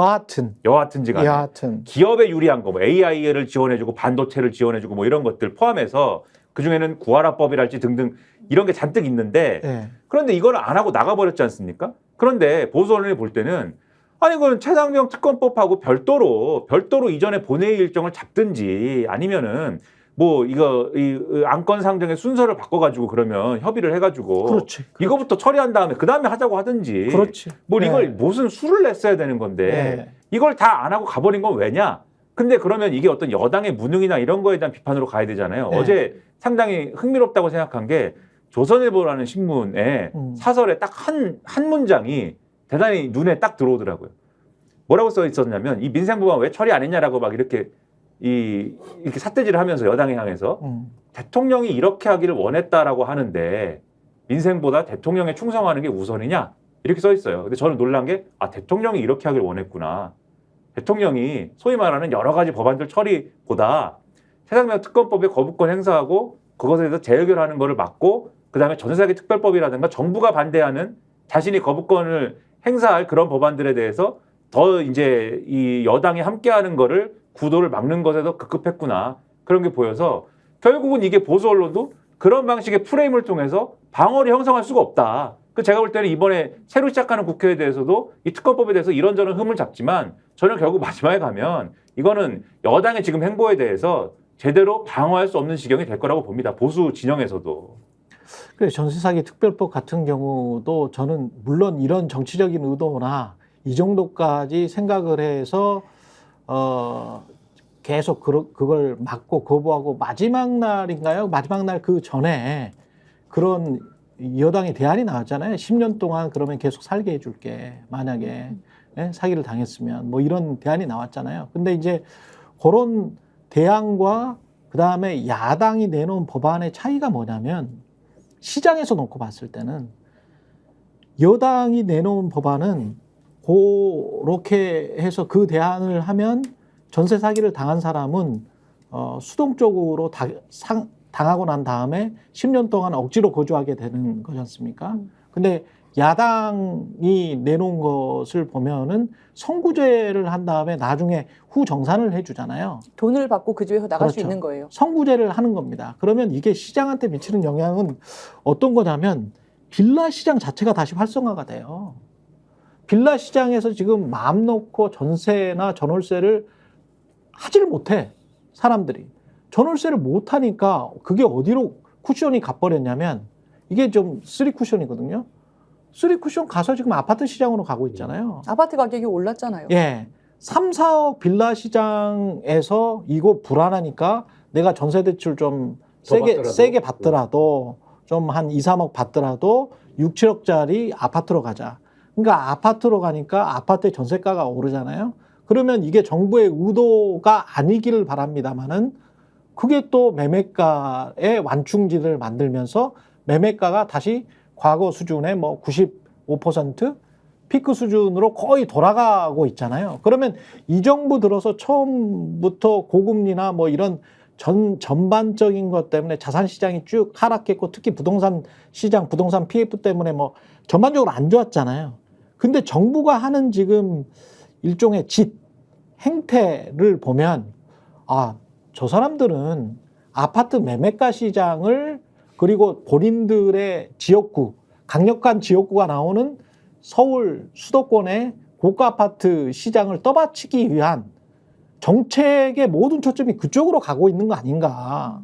여하튼지간에 여하튼 기업에 유리한 거 뭐 AI를 지원해주고 반도체를 지원해주고 뭐 이런 것들 포함해서 그중에는 구하라법이랄지 등등 이런 게 잔뜩 있는데 예. 그런데 이걸 안 하고 나가버렸지 않습니까? 그런데 보수 언론이 볼 때는 아니 그건 최상병 특검법하고 별도로 이전에 본회의 일정을 잡든지 아니면은 뭐 이 안건 상정의 순서를 바꿔가지고 그러면 협의를 해가지고 그렇지. 이거부터 처리한 다음에 그 다음에 하자고 하든지 그렇지. 뭐 이걸 예. 무슨 수를 냈어야 되는 건데 예. 이걸 다 안 하고 가버린 건 왜냐? 근데 그러면 이게 어떤 여당의 무능이나 이런 거에 대한 비판으로 가야 되잖아요. 예. 어제 상당히 흥미롭다고 생각한 게 조선일보라는 신문의 사설에 딱 한 문장이 대단히 눈에 딱 들어오더라고요. 뭐라고 써 있었냐면 이 민생법안 왜 처리 안 했냐라고 막 이렇게 삿대질을 하면서 여당에 향해서 대통령이 이렇게 하기를 원했다라고 하는데 민생보다 대통령에 충성하는 게 우선이냐 이렇게 써 있어요. 근데 저는 놀란 게 대통령이 이렇게 하기를 원했구나. 대통령이 소위 말하는 여러 가지 법안들 처리보다 최상병 특검법의 거부권 행사하고 그것에 대해서 재의결하는 거를 막고 그다음에 전세사기 특별법이라든가 정부가 반대하는 자신이 거부권을 행사할 그런 법안들에 대해서 더 이제 이 여당이 함께하는 거를 구도를 막는 것에 더 급급했구나 그런 게 보여서 결국은 이게 보수 언론도 그런 방식의 프레임을 통해서 방어를 형성할 수가 없다. 그 제가 볼 때는 이번에 새로 시작하는 국회에 대해서도 이 특검법에 대해서 이런저런 흠을 잡지만 저는 결국 마지막에 가면 이거는 여당의 지금 행보에 대해서 제대로 방어할 수 없는 지경이 될 거라고 봅니다. 보수 진영에서도. 그래 전세사기 특별법 같은 경우도 저는 물론 이런 정치적인 의도나 이 정도까지 생각을 해서 계속 그걸 막고 거부하고 마지막 날인가요? 마지막 날 그 전에 그런 여당의 대안이 나왔잖아요. 10년 동안 그러면 계속 살게 해줄게. 만약에 사기를 당했으면 뭐 이런 대안이 나왔잖아요. 근데 이제 그런 대안과 그다음에 야당이 내놓은 법안의 차이가 뭐냐면 시장에서 놓고 봤을 때는 여당이 내놓은 법안은 그렇게 해서 그 대안을 하면 전세 사기를 당한 사람은 수동적으로 당하고 난 다음에 10년 동안 억지로 거주하게 되는 거지 않습니까? 근데 야당이 내놓은 것을 보면은 선구제를 한 다음에 나중에 후정산을 해주잖아요. 돈을 받고 그 집에서 나갈 수 그렇죠. 있는 거예요. 선구제를 하는 겁니다. 그러면 이게 시장한테 미치는 영향은 어떤 거냐면 빌라 시장 자체가 다시 활성화가 돼요. 빌라 시장에서 지금 마음 놓고 전세나 전월세를 하지를 못해 사람들이. 전월세를 못하니까 그게 어디로 쿠션이 가버렸냐면 이게 좀 3쿠션이거든요. 쓰리쿠션 가서 지금 아파트 시장으로 가고 있잖아요. 아파트 가격이 올랐잖아요. 예. 3, 4억 빌라 시장에서 이거 불안하니까 내가 전세 대출 좀 세게 받더라도 좀 한 2, 3억 받더라도 6, 7억짜리 아파트로 가자. 그러니까 아파트로 가니까 아파트의 전세가가 오르잖아요. 그러면 이게 정부의 의도가 아니기를 바랍니다만은 그게 또 매매가의 완충지를 만들면서 매매가가 다시 과거 수준의 뭐 95% 피크 수준으로 거의 돌아가고 있잖아요. 그러면 이 정부 들어서 처음부터 고금리나 뭐 이런 전반적인 것 때문에 자산 시장이 쭉 하락했고 특히 부동산 시장, 부동산 PF 때문에 뭐 전반적으로 안 좋았잖아요. 근데 정부가 하는 지금 일종의 행태를 보면 저 사람들은 아파트 매매가 시장을 그리고 본인들의 지역구, 강력한 지역구가 나오는 서울 수도권의 고가 아파트 시장을 떠받치기 위한 정책의 모든 초점이 그쪽으로 가고 있는 거 아닌가.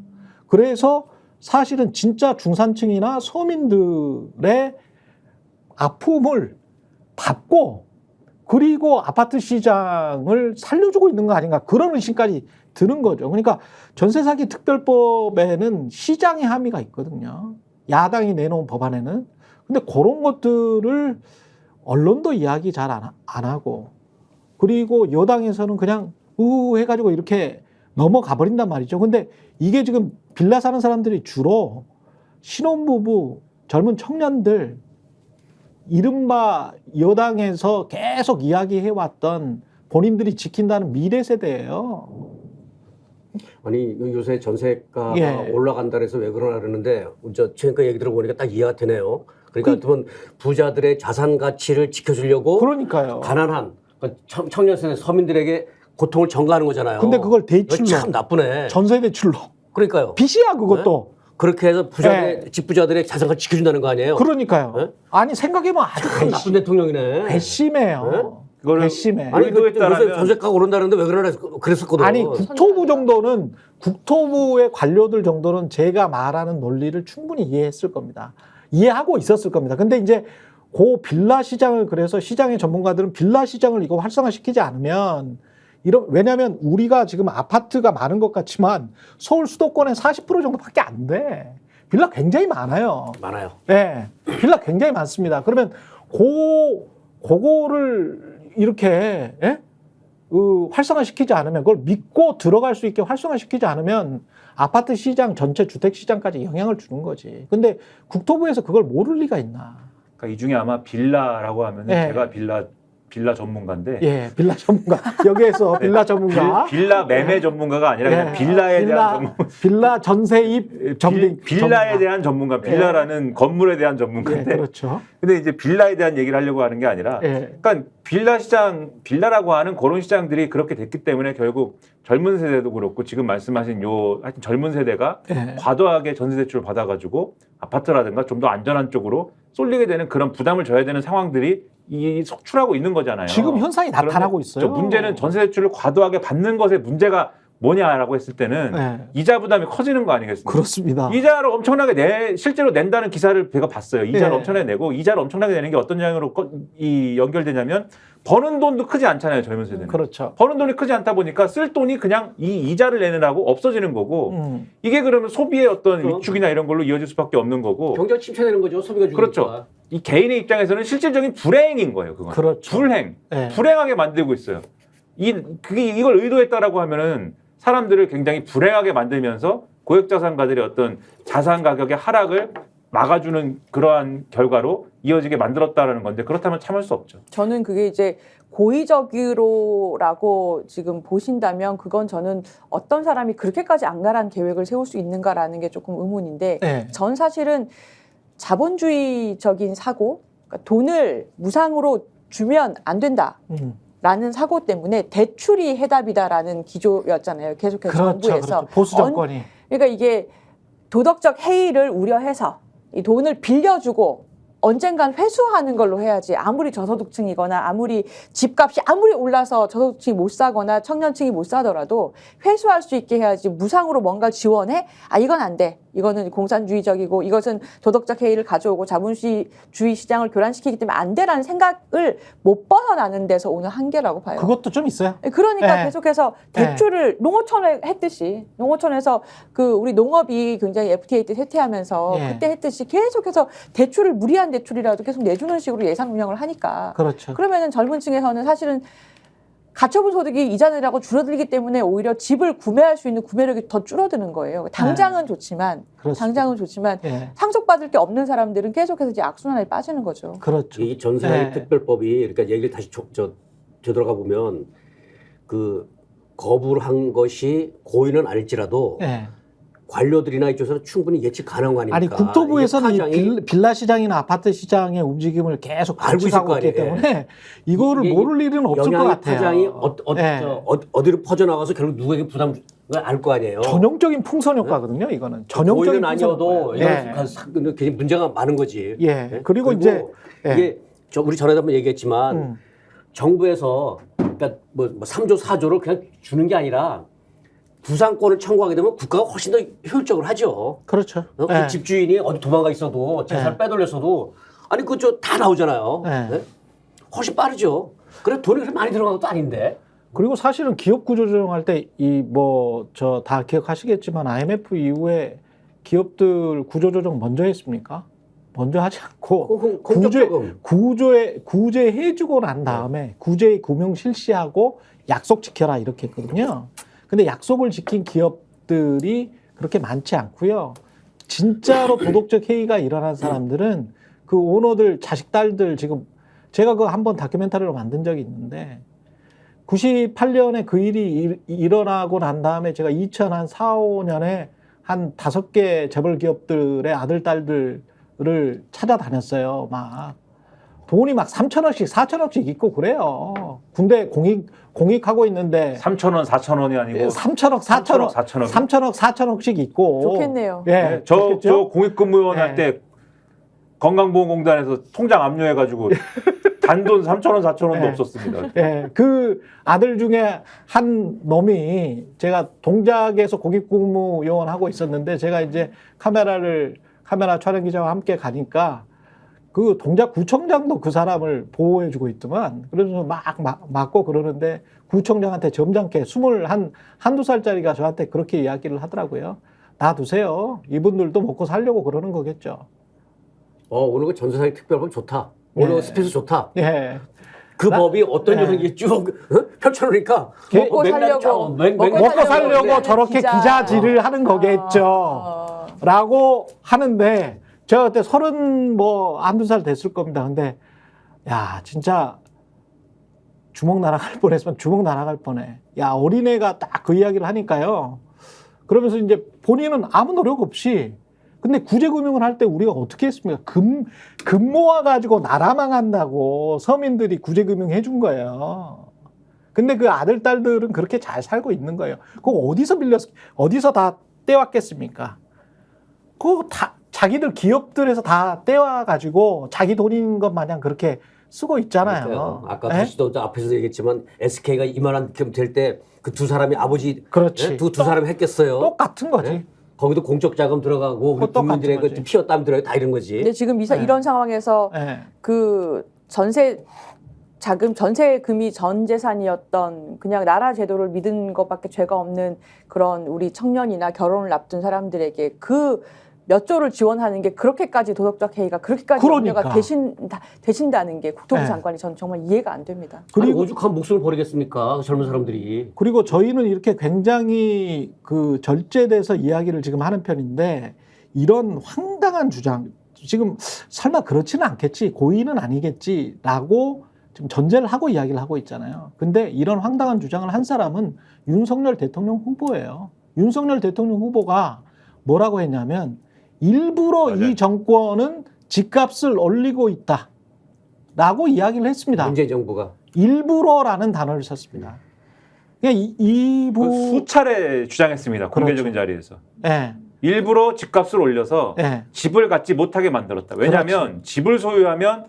그래서 사실은 진짜 중산층이나 서민들의 아픔을 받고 그리고 아파트 시장을 살려주고 있는 거 아닌가. 그런 의심까지 드는 거죠. 그러니까 전세 사기 특별법에는 시장의 함의가 있거든요. 야당이 내놓은 법안에는. 근데 그런 것들을 언론도 이야기 잘 안 하고 그리고 여당에서는 그냥 해가지고 이렇게 넘어가 버린단 말이죠. 근데 이게 지금 빌라 사는 사람들이 주로 신혼부부, 젊은 청년들, 이른바 여당에서 계속 이야기해왔던 본인들이 지킨다는 미래 세대예요. 아니 요새 전세가가 올라간다 해서 왜 그러나 그러는데 최근에 얘기 들어보니까 딱 이해가 되네요. 그러니까 부자들의 자산 가치를 지켜주려고 그러니까요. 가난한 청년 세대 서민들에게 고통을 전가하는 거잖아요. 근데 그걸 대출로 참 나쁘네. 전세 대출로. 그러니까요. 빚이야 그것도. 네? 그렇게 해서 집부자들의 자산 가치 지켜준다는 거 아니에요? 그러니까요. 네? 아니 생각해보면 아주 나쁜 대통령이네. 궤심해요. 네? 그거를 궤심해. 아니 요새 전세가가 오른다는데 왜 그랬었거든. 아니 국토부 정도는 국토부의 관료들 정도는 제가 말하는 논리를 충분히 이해했을 겁니다. 이해하고 있었을 겁니다. 근데 이제 그 빌라 시장을 그래서 시장의 전문가들은 빌라 시장을 이거 활성화시키지 않으면 왜냐하면 우리가 지금 아파트가 많은 것 같지만 서울 수도권의 40% 정도밖에 안 돼. 빌라 굉장히 많아요. 많아요. 네, 빌라 굉장히 많습니다. 그러면 그거를 이렇게 활성화시키지 않으면 그걸 믿고 들어갈 수 있게 활성화시키지 않으면 아파트 시장 전체 주택 시장까지 영향을 주는 거지. 근데 국토부에서 그걸 모를 리가 있나? 그러니까 이 중에 아마 빌라라고 하면은 제가 빌라 전문가인데. 예, 빌라 전문가. 여기에서 빌라 전문가. 빌라 매매 전문가가 아니라 그냥 빌라에 대한 전문가. 빌라 전세입 빌라에 대한 전문가. 빌라라는 건물에 대한 전문가인데. 그렇죠. 근데 이제 빌라에 대한 얘기를 하려고 하는 게 아니라 그러니까 빌라라고 하는 그런 시장들이 그렇게 됐기 때문에 결국 젊은 세대도 그렇고 지금 말씀하신 하여튼 젊은 세대가 과도하게 전세 대출을 받아가지고 아파트라든가 좀 더 안전한 쪽으로 쏠리게 되는 그런 부담을 져야 되는 상황들이 속출하고 있는 거잖아요. 지금 현상이 나타나고 있어요. 문제는 전세 대출을 과도하게 받는 것의 문제가 뭐냐라고 했을 때는 이자 부담이 커지는 거 아니겠습니까? 그렇습니다. 이자를 엄청나게 실제로 낸다는 기사를 제가 봤어요. 이자를 엄청나게 내고 이자를 엄청나게 내는 게 어떤 양으로 연결되냐면 버는 돈도 크지 않잖아요. 젊은 세대는. 그렇죠. 버는 돈이 크지 않다 보니까 쓸 돈이 그냥 이 이자를 내느라고 없어지는 거고 이게 그러면 소비의 어떤 위축이나 이런 걸로 이어질 수밖에 없는 거고 경제가 침체되는 거죠. 소비가 줄으니까. 그렇죠. 이 개인의 입장에서는 실질적인 불행인 거예요. 그건. 그렇죠. 불행하게 만들고 있어요. 이걸 의도했다라고 하면은 사람들을 굉장히 불행하게 만들면서 고액자산가들의 어떤 자산 가격의 하락을 막아주는 그러한 결과로 이어지게 만들었다라는 건데 그렇다면 참을 수 없죠. 저는 그게 이제 고의적으로라고 지금 보신다면 그건 저는 어떤 사람이 그렇게까지 악랄한 계획을 세울 수 있는가라는 게 조금 의문인데 전 사실은 자본주의적인 사고, 그러니까 돈을 무상으로 주면 안 된다. 라는 사고 때문에 대출이 해답이다라는 기조였잖아요. 계속해서 정부에서. 그렇죠. 보수 정권이. 그러니까 이게 도덕적 해이를 우려해서 이 돈을 빌려주고 언젠간 회수하는 걸로 해야지 아무리 저소득층이거나 아무리 집값이 아무리 올라서 저소득층이 못 사거나 청년층이 못 사더라도 회수할 수 있게 해야지 무상으로 뭔가를 지원해? 이건 안 돼. 이거는 공산주의적이고 이것은 도덕적 해이를 가져오고 자본주의 시장을 교란시키기 때문에 안 돼라는 생각을 못 벗어나는 데서 오는 한계라고 봐요. 그것도 좀 있어요. 그러니까 네. 계속해서 대출을 농어촌에 했듯이 농어촌에서 그 우리 농업이 굉장히 FTA 때 쇠퇴하면서 그때 했듯이 계속해서 대출을 무리한 대출이라도 계속 내주는 식으로 예산 운영을 하니까 그렇죠. 그러면은 젊은 층에서는 사실은 가처분 소득이 이자 내라고 줄어들기 때문에 오히려 집을 구매할 수 있는 구매력이 더 줄어드는 거예요. 당장은 좋지만 예. 상속받을 게 없는 사람들은 계속해서 이제 악순환에 빠지는 거죠. 그렇죠. 이 전세사기 네. 특별법이 그러니까 얘기를 다시 되돌아가 보면 그 거부를 한 것이 고의는 아닐지라도 예. 관료들이나 이쪽에서는 충분히 예측 가능한 거 아닙니까? 아니 국토부에서는 이 파장이 빌라 시장이나 아파트 시장의 움직임을 계속 알고 있을 관측하고 거 있기 아니에요. 때문에 이거를 이게 모를 일은 없을 것 영향의 같아요. 파장이 예. 어디로 퍼져나가서 결국 누구에게 부담을 알 거 아니에요. 전형적인 풍선 효과거든요. 이거는 전형적인 고의는 풍선 아니어도 효과예요. 이건 굉장히 문제가 많은 거지. 예. 그리고 이제 이게 우리 전에도 한번 얘기했지만 정부에서 그러니까 뭐 3조 4조를 그냥 주는 게 아니라 부상권을 청구하게 되면 국가가 훨씬 더 효율적으로 하죠. 그렇죠. 그 예. 집주인이 어디 도망가 있어도 재산 빼돌렸어도 아니 그저 다 나오잖아요. 예. 네? 훨씬 빠르죠. 그래 돈이 그렇게 많이 들어간 것도 아닌데. 그리고 사실은 기업 구조 조정할 때 이 뭐 저 다 기억하시겠지만 IMF 이후에 기업들 구조 조정 먼저 했습니까? 먼저 하지 않고 구제해주고 난 다음에 구제 금융 실시하고 약속 지켜라 이렇게 했거든요. 근데 약속을 지킨 기업들이 그렇게 많지 않고요. 진짜로 도덕적 해이가 일어난 사람들은 그 오너들 자식 딸들 지금 제가 그거 한번 다큐멘터리로 만든 적이 있는데 98년에 그 일이 일어나고 난 다음에 제가 2004, 5년에 한 5개 재벌 기업들의 아들, 딸들을 찾아다녔어요. 막. 돈이 막 3천원씩, 4천원씩 있고 그래요. 군대 공익하고 있는데. 3천원, 4천원이 아니고. 3천억, 4천억. 3천억, 4천억씩 있고. 좋겠네요. 예. 네, 저 공익근무원 할 때 건강보험공단에서 통장 압류해가지고 단돈 3천원, 4천원도 예. 없었습니다. 예, 그 아들 중에 한 놈이 제가 동작에서 고깃근무 요원 하고 있었는데 제가 이제 카메라 촬영 기자와 함께 가니까 그 동작 구청장도 그 사람을 보호해주고 있더만. 그래서 막 맞고 그러는데 구청장한테 점잖게 한두 살짜리가 저한테 그렇게 이야기를 하더라고요. 놔두세요. 이분들도 먹고 살려고 그러는 거겠죠. 오늘 그 전세사기 특별법 좋다. 오늘 예. 스피드 좋다. 예. 그 법이 어떤 요소인지 쭉 펼쳐놓으니까 먹고 살려고 먹고 살려고 저렇게 기자질을 하는 거겠죠. 라고 하는데 제가 그때 31살 됐을 겁니다. 근데 야 진짜 주먹 날아갈 뻔했으면 주먹 날아갈 뻔해. 야 어린애가 딱 그 이야기를 하니까요. 그러면서 이제 본인은 아무 노력 없이 근데 구제금융을 할 때 우리가 어떻게 했습니까? 금 모아가지고 나라 망한다고 서민들이 구제금융 해준 거예요. 근데 그 아들, 딸들은 그렇게 잘 살고 있는 거예요. 그거 어디서 다 떼왔겠습니까? 그거 다 자기들 기업들에서 다 떼와가지고 자기 돈인 것 마냥 그렇게 쓰고 있잖아요. 그러니까요. 아까 에? 다시도 앞에서 얘기했지만 SK가 이만한 기업 될 때 그 두 사람이 아버지 그렇지. 두 사람이 했겠어요. 똑같은 거지. 네? 거기도 공적 자금 들어가고 우리 똑같은 국민들의 그 거지. 피와 땀 들어가고 다 이런 거지. 근데 지금 이런 상황에서 예. 그 전세금이 전 재산이었던 그냥 나라 제도를 믿은 것밖에 죄가 없는 그런 우리 청년이나 결혼을 앞둔 사람들에게 그 몇 조를 지원하는 게 그렇게까지 도덕적 해이가 그렇게까지 그러니까. 염려가 되신다는 게 국토부 네. 장관이 저는 정말 이해가 안 됩니다. 그리고 오죽한 목숨을 버리겠습니까? 젊은 사람들이. 그리고 저희는 이렇게 굉장히 그 절제돼서 이야기를 지금 하는 편인데 이런 황당한 주장 지금 설마 그렇지는 않겠지 고의는 아니겠지라고 지금 전제를 하고 이야기를 하고 있잖아요. 근데 이런 황당한 주장을 한 사람은 윤석열 대통령 후보예요. 윤석열 대통령 후보가 뭐라고 했냐면 일부러 맞아요. 이 정권은 집값을 올리고 있다라고 이야기를 했습니다. 문재인 정부가. 일부러라는 단어를 썼습니다. 그러니까 그 수차례 주장했습니다. 공개적인 자리에서. 예, 일부러 집값을 올려서 예, 집을 갖지 못하게 만들었다. 왜냐하면 집을 소유하면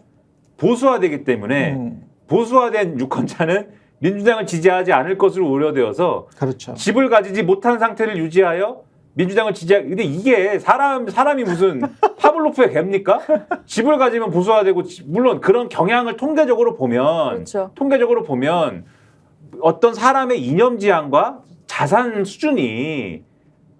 보수화되기 때문에 보수화된 유권자는 민주당을 지지하지 않을 것으로 우려되어서 그렇죠. 집을 가지지 못한 상태를 유지하여 민주당을 근데 이게 사람이 무슨 파블로프의 개입니까? 집을 가지면 보수화되고, 물론 그런 경향을 통계적으로 보면 어떤 사람의 이념지향과 자산 수준이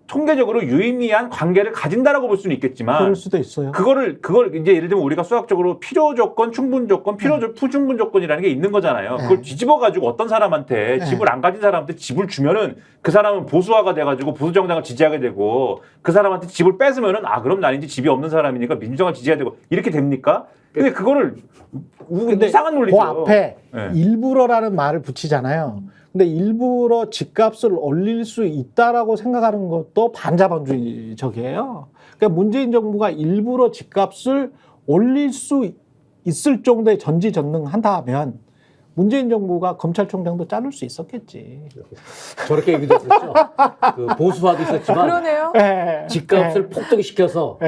통계적으로 유의미한 관계를 가진다라고 볼 수는 있겠지만, 그럴 수도 있어요. 그걸 이제 예를 들면 우리가 수학적으로 필요 조건, 충분 조건, 부충분 조건이라는 게 있는 거잖아요. 그걸 뒤집어 가지고 어떤 사람한테 집을 안 가진 사람한테 집을 주면은 그 사람은 보수화가 돼가지고 보수 정당을 지지하게 되고, 그 사람한테 집을 뺏으면은 그럼 난 이제 집이 없는 사람이니까 민주당을 지지해야 되고 이렇게 됩니까? 근데 그거를 이상한 논리죠. 그 앞에 일부러라는 말을 붙이잖아요. 근데 일부러 집값을 올릴 수 있다라고 생각하는 것도 반자본주의적이에요. 그러니까 문재인 정부가 일부러 집값을 올릴 수 있을 정도의 전지전능한다 하면 문재인 정부가 검찰총장도 자를 수 있었겠지. 저렇게 얘기도 했었죠. 그 보수화도 있었지만 그러네요. 집값을 폭등시켜서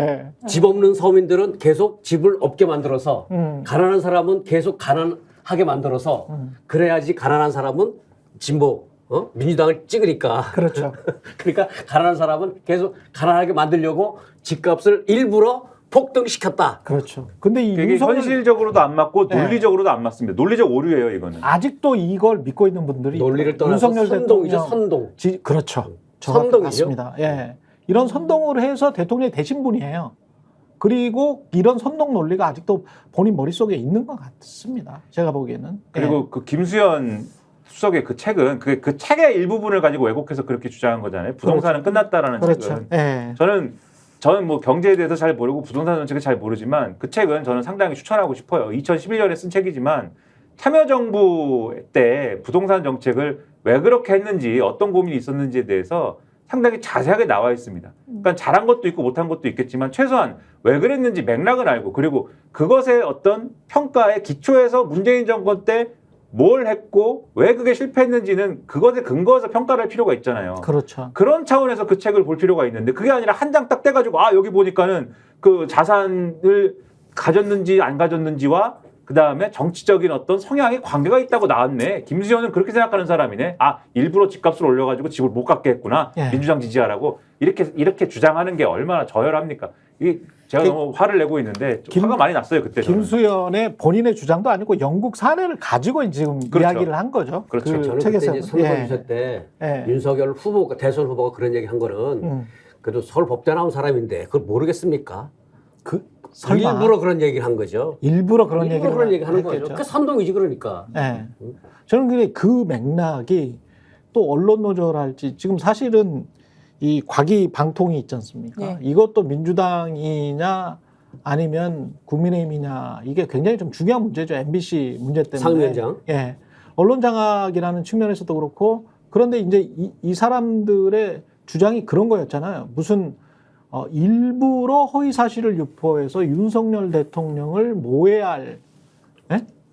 집 없는 서민들은 계속 집을 없게 만들어서 가난한 사람은 계속 가난하게 만들어서 그래야지 가난한 사람은 진보 민주당을 찍으니까. 그렇죠. 그러니까 가난한 사람은 계속 가난하게 만들려고 집값을 일부러 폭등시켰다. 그렇죠. 근데 이 이게 현실적으로도 안 맞고 논리적으로도 안 맞습니다. 논리적 오류예요, 이거는. 아직도 이걸 믿고 있는 분들이 논리를 떠나서 선동이죠, 선동. 그렇죠. 선동이죠. 맞습니다. 예. 이런 선동을 해서 대통령이 되신 분이에요. 그리고 이런 선동 논리가 아직도 본인 머릿속에 있는 것 같습니다. 제가 보기에는. 그리고 그 김수현 수석의 그 책은 그 책의 일부분을 가지고 왜곡해서 그렇게 주장한 거잖아요. 부동산은 끝났다라는 책은. 저는 뭐 경제에 대해서 잘 모르고 부동산 정책을 잘 모르지만 그 책은 저는 상당히 추천하고 싶어요. 2011년에 쓴 책이지만 참여정부 때 부동산 정책을 왜 그렇게 했는지, 어떤 고민이 있었는지에 대해서 상당히 자세하게 나와 있습니다. 그러니까 잘한 것도 있고 못한 것도 있겠지만 최소한 왜 그랬는지 맥락을 알고, 그리고 그것의 어떤 평가의 기초에서 문재인 정권 때 뭘 했고 왜 그게 실패했는지는 그것에 근거해서 평가를 할 필요가 있잖아요. 그렇죠. 그런 차원에서 그 책을 볼 필요가 있는데, 그게 아니라 한 장 딱 떼가지고 여기 보니까는 그 자산을 가졌는지 안 가졌는지와 그 다음에 정치적인 어떤 성향에 관계가 있다고 나왔네. 김수현은 그렇게 생각하는 사람이네. 일부러 집값을 올려가지고 집을 못 갖게 했구나. 민주당 지지하라고 이렇게 주장하는 게 얼마나 저열합니까? 이게 제가 너무 화를 내고 있는데 화가 많이 났어요, 그때. 김수현의 본인의 주장도 아니고 영국 사례를 가지고 지금 이야기를 한 거죠. 그렇죠. 저는 그때 이제 선거유세 때 윤석열 후보가, 대선 후보가 그런 얘기 한 거는 그래도 서울법대 나온 사람인데 그걸 모르겠습니까? 설마. 일부러 그런 얘기를 한 거죠. 일부러 그런 얘기 하는 거죠. 그 선동이지 그러니까. 저는 근데 그 맥락이 또 언론 노조랄지 지금 사실은 이 과기 방통이 있지 않습니까? 이것도 민주당이냐 아니면 국민의힘이냐, 이게 굉장히 좀 중요한 문제죠. MBC 문제 때문에. 상위원장. 언론 장악이라는 측면에서도 그렇고, 그런데 이제 이 사람들의 주장이 그런 거였잖아요. 무슨 일부러 허위 사실을 유포해서 윤석열 대통령을 모해할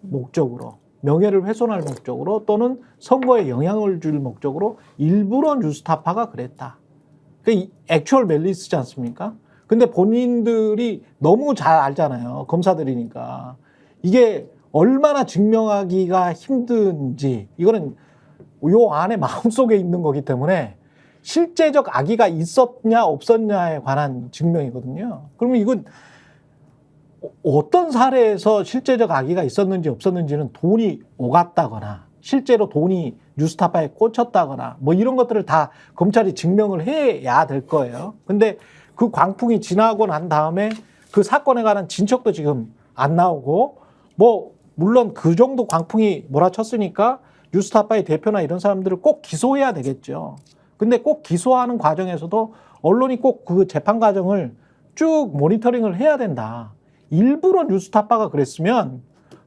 목적으로, 명예를 훼손할 목적으로, 또는 선거에 영향을 줄 목적으로 일부러 뉴스타파가 그랬다. 그게 액츄얼 멜리스지 않습니까? 근데 본인들이 너무 잘 알잖아요. 검사들이니까. 이게 얼마나 증명하기가 힘든지, 이거는 요 안에 마음속에 있는 거기 때문에 실제적 악의가 있었냐 없었냐에 관한 증명이거든요. 그러면 이건 어떤 사례에서 실제적 악의가 있었는지 없었는지는 돈이 오갔다거나 실제로 돈이 뉴스타파에 꽂혔다거나 뭐 이런 것들을 다 검찰이 증명을 해야 될 거예요. 근데 그 광풍이 지나고 난 다음에 그 사건에 관한 진척도 지금 안 나오고, 뭐 물론 그 정도 광풍이 몰아쳤으니까 뉴스타파의 대표나 이런 사람들을 꼭 기소해야 되겠죠. 근데 꼭 기소하는 과정에서도 언론이 꼭 그 재판 과정을 쭉 모니터링을 해야 된다. 일부러 뉴스타파가 그랬으면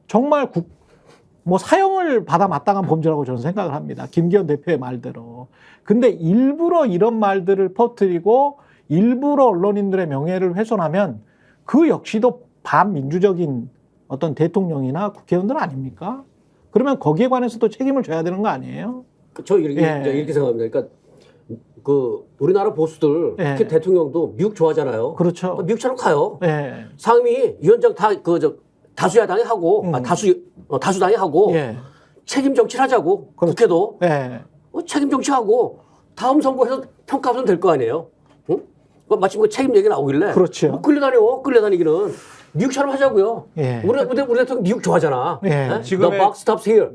정말 사형을 받아 마땅한 범죄라고 저는 생각을 합니다. 김기현 대표의 말대로. 근데 일부러 이런 말들을 퍼뜨리고 일부러 언론인들의 명예를 훼손하면 그 역시도 반민주적인 어떤 대통령이나 국회의원들 아닙니까? 그러면 거기에 관해서도 책임을 져야 되는 거 아니에요? 저 이렇게 생각합니다. 그러니까 우리나라 보수들, 특히 대통령도 미국 좋아하잖아요. 그렇죠. 미국처럼 가요. 상임위 위원장 다 다수야당이 하고 다수당이 하고 책임 정치를 하자고. 국회도 책임 정치하고 다음 선거에서 평가하면 될 거 아니에요. 마침 그 책임 얘기 나오길래. 그렇죠. 뭐 끌려다니기는. 미국처럼 하자고요. 예. 우리 대통령 미국 좋아하잖아. 예. 지금의- The buck stops here.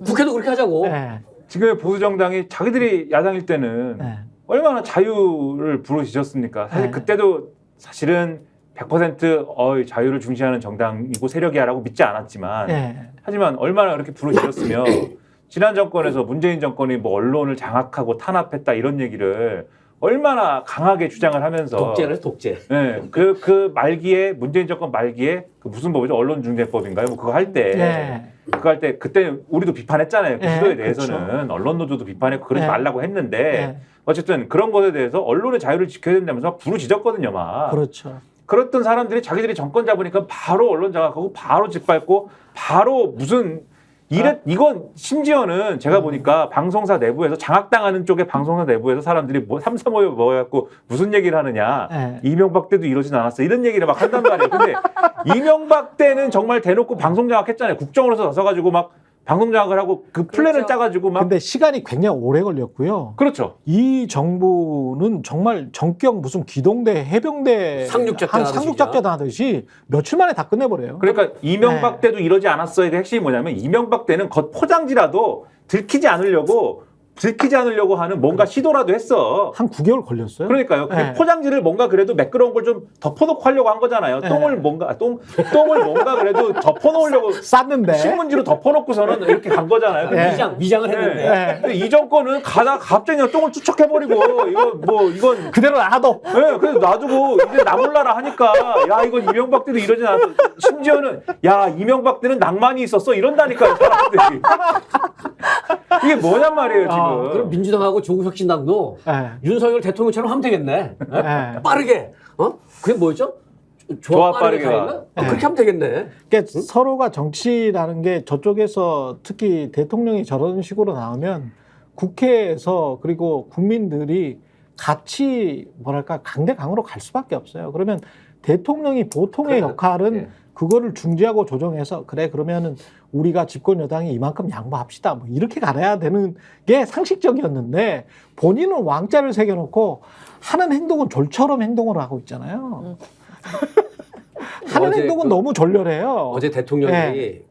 국회도 그렇게 하자고. 예. 지금의 보수 정당이 자기들이 야당일 때는 예. 얼마나 자유를 부르짖었습니까? 사실 네. 그때도 사실은 100% 자유를 중시하는 정당이고 세력이야라고 믿지 않았지만 예. 하지만 얼마나 그렇게 부르짖었으며 지난 정권에서 문재인 정권이 뭐 언론을 장악하고 탄압했다 이런 얘기를 얼마나 강하게 주장을 하면서 독재를 독재. 네, 그 말기에 문재인 정권 말기에 그 무슨 법이죠? 언론중재법인가요? 뭐 그거 할 때 예. 그거 할 때 그때 우리도 비판했잖아요. 그 예, 시도에 대해서는 그렇죠. 언론 노조도 비판했고 그러지 예. 말라고 했는데 예. 어쨌든 그런 것에 대해서 언론의 자유를 지켜야 된다면서 막 부르짖었거든요, 막. 그렇죠. 그랬던 사람들이 자기들이 정권 잡으니까 바로 언론 장악하고 바로 짓밟고 바로 무슨 이건 심지어는 제가 보니까 방송사 내부에서 장악당하는 쪽의 방송사 내부에서 사람들이 뭐 삼삼오오 모여갖고 무슨 얘기를 하느냐. 예. 이명박 때도 이러진 않았어. 이런 얘기를 막 한단 말이에요. 근데 이명박 때는 정말 대놓고 방송 장악했잖아요. 국정으로서 나서가지고 막 방송 장악을 하고 그 플랜을 그렇죠. 짜가지고 막. 근데 시간이 굉장히 오래 걸렸고요. 그렇죠. 이 정부는 정말 전격 무슨 기동대 해병대 상륙작전 하듯이 상륙작전 하듯이 며칠 만에 다 끝내버려요. 그러니까 이명박 네. 때도 이러지 않았어의 핵심이 뭐냐면 이명박 때는 겉 포장지라도 들키지 않으려고 하는 뭔가 시도라도 했어. 한 9개월 걸렸어요. 그러니까요. 그 네. 포장지를 뭔가 그래도 매끄러운 걸 좀 덮어놓고 하려고 한 거잖아요. 네. 똥을 뭔가 그래도 덮어놓으려고 쌌는데. 신문지로 덮어놓고서는 이렇게 간 거잖아요. 네. 위장을 했는데. 네. 근데 이 정권은 가다가 갑자기 그냥 똥을 투척해버리고 이건 그대로 놔둬. 네, 그래서 놔두고 이제 나 몰라라 하니까 야 이건 이명박 때도 이러진 않았어. 심지어는 야 이명박 때는 낭만이 있었어 이런다니까요 사람들이. 이게 뭐냔 말이에요 지금. 그럼 민주당하고 조국혁신당도 예. 윤석열 대통령처럼 하면 되겠네. 예. 빠르게. 그게 뭐였죠? 조합 빠르게 빠르게가. 가인가? 그렇게 하면 되겠네. 그러니까 서로가 정치라는 게 저쪽에서 특히 대통령이 저런 식으로 나오면 국회에서 그리고 국민들이 같이 뭐랄까 강대강으로 갈 수밖에 없어요. 그러면 대통령이 보통의 그래요. 역할은 예. 그거를 중재하고 조정해서 그래 그러면은 우리가 집권 여당이 이만큼 양보합시다 뭐 이렇게 가야 되는 게 상식적이었는데 본인은 왕자를 새겨놓고 하는 행동은 졸처럼 행동을 하고 있잖아요. 하는 어제 행동은 너무 졸렬해요. 어제 대통령이 네.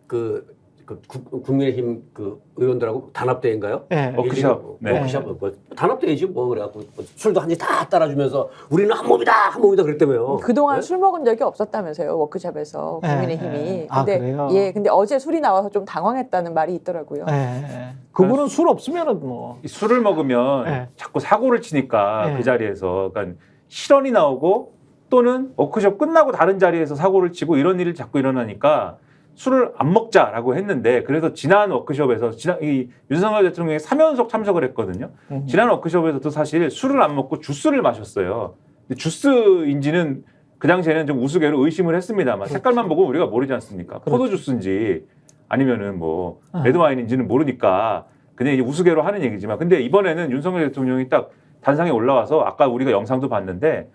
국민의힘 그 의원들하고 단합대회인가요? 예. 워크숍. 네. 워크숍 단합대회지 뭐 그래갖고 술도 한 잔 다 따라주면서 우리는 한 몸이다 그랬다며요. 그동안 네? 술 먹은 적이 없었다면서요, 워크숍에서 국민의힘이. 예. 아, 근데 그래요? 근데 어제 술이 나와서 좀 당황했다는 말이 있더라고요. 예. 그분은 술 없으면은 뭐. 이 술을 먹으면 네. 자꾸 사고를 치니까 네. 그 자리에서 그러니까 실언이 나오고 또는 워크숍 끝나고 다른 자리에서 사고를 치고 이런 일이 자꾸 일어나니까 술을 안 먹자라고 했는데 그래서 지난 워크숍에서 이 윤석열 대통령이 3연속 참석을 했거든요. 지난 워크숍에서도 사실 술을 안 먹고 주스를 마셨어요. 근데 주스인지는 그 당시에는 좀 우스개로 의심을 했습니다만 색깔만 보고 우리가 모르지 않습니까? 포도 주스인지 아니면은 뭐 레드와인인지는 모르니까 그냥 이제 우스개로 하는 얘기지만 근데 이번에는 윤석열 대통령이 딱 단상에 올라와서 아까 우리가 영상도 봤는데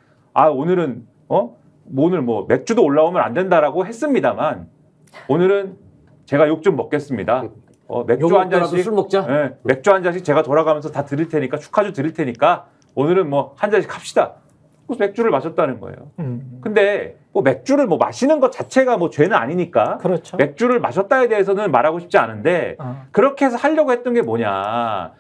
오늘은 오늘 뭐 맥주도 올라오면 안 된다라고 했습니다만 오늘은 제가 욕 좀 먹겠습니다. 맥주 한 잔씩 술 먹자. 네, 맥주 한 잔씩 제가 돌아가면서 다 드릴 테니까 축하주 드릴 테니까 오늘은 뭐 한 잔씩 합시다. 그래서 맥주를 마셨다는 거예요. 근데 뭐 맥주를 뭐 마시는 것 자체가 뭐 죄는 아니니까 그렇죠. 맥주를 마셨다에 대해서는 말하고 싶지 않은데 그렇게 해서 하려고 했던 게 뭐냐.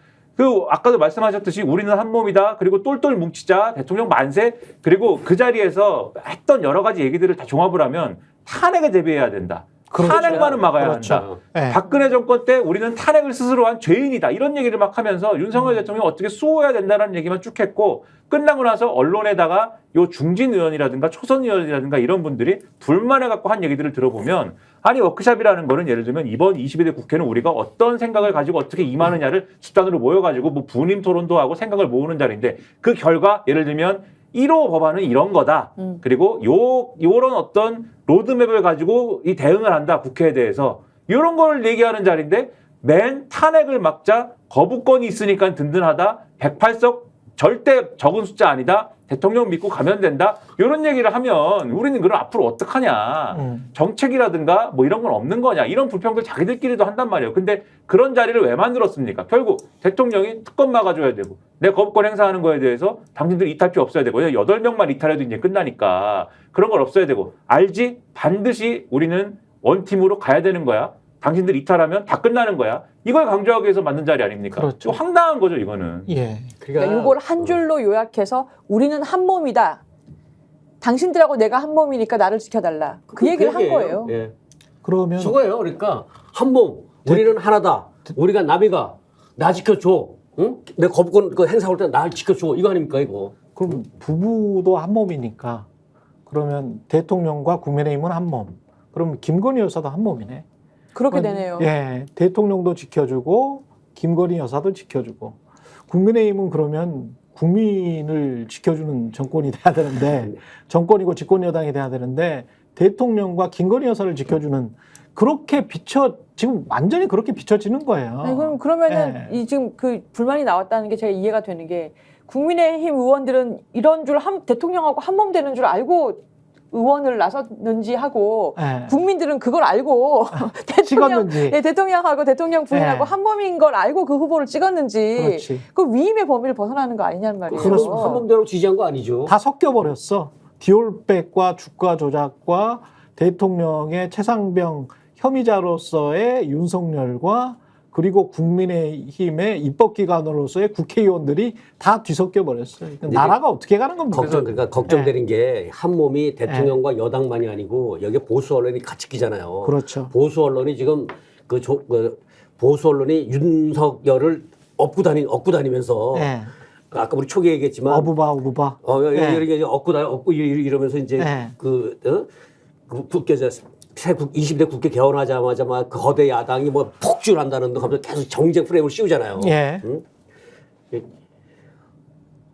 아까도 말씀하셨듯이 우리는 한 몸이다. 그리고 똘똘 뭉치자. 대통령 만세. 그리고 그 자리에서 했던 여러 가지 얘기들을 다 종합을 하면 탄핵에 대비해야 된다. 그렇죠. 탄핵만은 막아야 그렇죠. 한다. 네. 박근혜 정권 때 우리는 탄핵을 스스로 한 죄인이다. 이런 얘기를 막 하면서 윤석열 대통령이 어떻게 수호해야 된다는 얘기만 쭉 했고 끝나고 나서 언론에다가 요 중진 의원이라든가 초선 의원이라든가 이런 분들이 불만을 갖고 한 얘기들을 들어보면 아니 워크숍이라는 거는 예를 들면 이번 22대 국회는 우리가 어떤 생각을 가지고 어떻게 임하느냐를 집단으로 모여가지고 뭐 분임 토론도 하고 생각을 모으는 자리인데 그 결과 예를 들면 1호 법안은 이런 거다. 그리고 요런 어떤 로드맵을 가지고 이 대응을 한다. 국회에 대해서. 이런 걸 얘기하는 자리인데 맨 탄핵을 막자 거부권이 있으니까 든든하다. 108석 절대 적은 숫자 아니다. 대통령 믿고 가면 된다. 이런 얘기를 하면 우리는 그럼 앞으로 어떡하냐. 정책이라든가 뭐 이런 건 없는 거냐. 이런 불평들 자기들끼리도 한단 말이에요. 근데 그런 자리를 왜 만들었습니까? 결국 대통령이 특검 막아줘야 되고 내 거부권 행사하는 거에 대해서 당신들 이탈 필요 없어야 되고 8명만 이탈해도 이제 끝나니까 그런 걸 없어야 되고 알지? 반드시 우리는 원팀으로 가야 되는 거야. 당신들 이탈하면 다 끝나는 거야. 이걸 강조하기 위해서 만든 자리 아닙니까? 그렇죠. 이거 황당한 거죠, 이거는. 예. 그러니까 이걸 한 줄로 요약해서 우리는 한 몸이다. 당신들하고 내가 한 몸이니까 나를 지켜달라. 그 얘기를 한 거예요. 예. 그러면 저거예요. 그러니까 한 몸, 우리는 하나다. 우리가 남이가 나 지켜줘. 응? 내 거부권 그 행사할 때 날 지켜줘. 이거 아닙니까 이거? 그럼 부부도 한 몸이니까 그러면 대통령과 국민의힘은 한 몸. 그럼 김건희 여사도 한 몸이네. 그렇게 되네요. 예, 대통령도 지켜주고 김건희 여사도 지켜주고 국민의힘은 그러면 국민을 지켜주는 정권이 돼야 되는데 정권이고 집권 여당이 돼야 되는데 대통령과 김건희 여사를 지켜주는 그렇게 지금 완전히 그렇게 비춰지는 거예요. 아니, 그러면은 이 지금 그 불만이 나왔다는 게 제가 이해가 되는 게 국민의힘 의원들은 이런 줄 대통령하고 한 몸 되는 줄 알고 의원을 나섰는지 하고 국민들은 그걸 알고 대통령하고 대통령 부인하고 한 몸인 걸 알고 그 후보를 찍었는지 그 위임의 범위를 벗어나는 거 아니냐는 말이에요. 한 몸대로 지지한 거 아니죠. 다 섞여버렸어. 디올백과 주가 조작과 대통령의 최상병 혐의자로서의 윤석열과 그리고 국민의힘의 입법기관으로서의 국회의원들이 다 뒤섞여 버렸어요. 나라가 어떻게 가는 겁니까? 그러니까 걱정되는 게 한 몸이 대통령과 여당만이 아니고 여기 보수 언론이 같이 끼잖아요. 그렇죠. 보수 언론이 지금 보수 언론이 윤석열을 업고 다니면서 아까 우리 초기에 얘기했지만 어부바 이렇게 업고 이러면서 이제 국회 20대 국회 개원하자마자 막 거대 야당이 뭐 폭주한다는 거 하면서 계속 정쟁 프레임을 씌우잖아요. 응?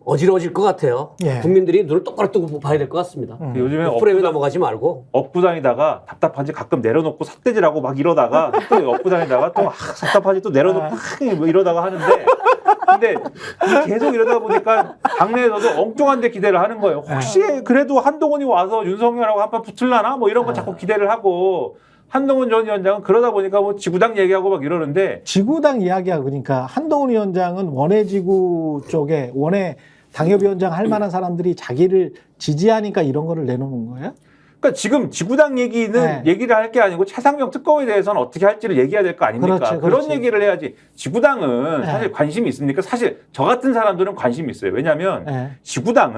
어지러워질 것 같아요. 국민들이 눈을 똑바로 뜨고 봐야 될 것 같습니다. 요즘에 프레임에 넘어가지 말고 업고 다니다가 답답한지 가끔 내려놓고 삿대질하고 막 이러다가 또 업고 다니다가 또 답답한지 또 내려놓고 뭐 이러다가 하는데 근데 계속 이러다 보니까 당내에서도 엉뚱한 데 기대를 하는 거예요. 혹시 그래도 한동훈이 와서 윤석열하고 한판 붙을라나 뭐 이런 거 자꾸 기대를 하고 한동훈 전 위원장은 그러다 보니까 뭐 지구당 얘기하고 막 이러는데 지구당 이야기하고 그러니까 한동훈 위원장은 원외 지구 쪽에 원외 당협위원장 할 만한 사람들이 자기를 지지하니까 이런 거를 내놓는 거예요? 그러니까 지금 지구당 얘기는 얘기를 할 게 아니고 최상병 특검에 대해서는 어떻게 할지를 얘기해야 될 거 아닙니까? 그렇지. 그런 얘기를 해야지. 지구당은 사실 관심이 있습니까? 사실 저 같은 사람들은 관심이 있어요. 왜냐하면 지구당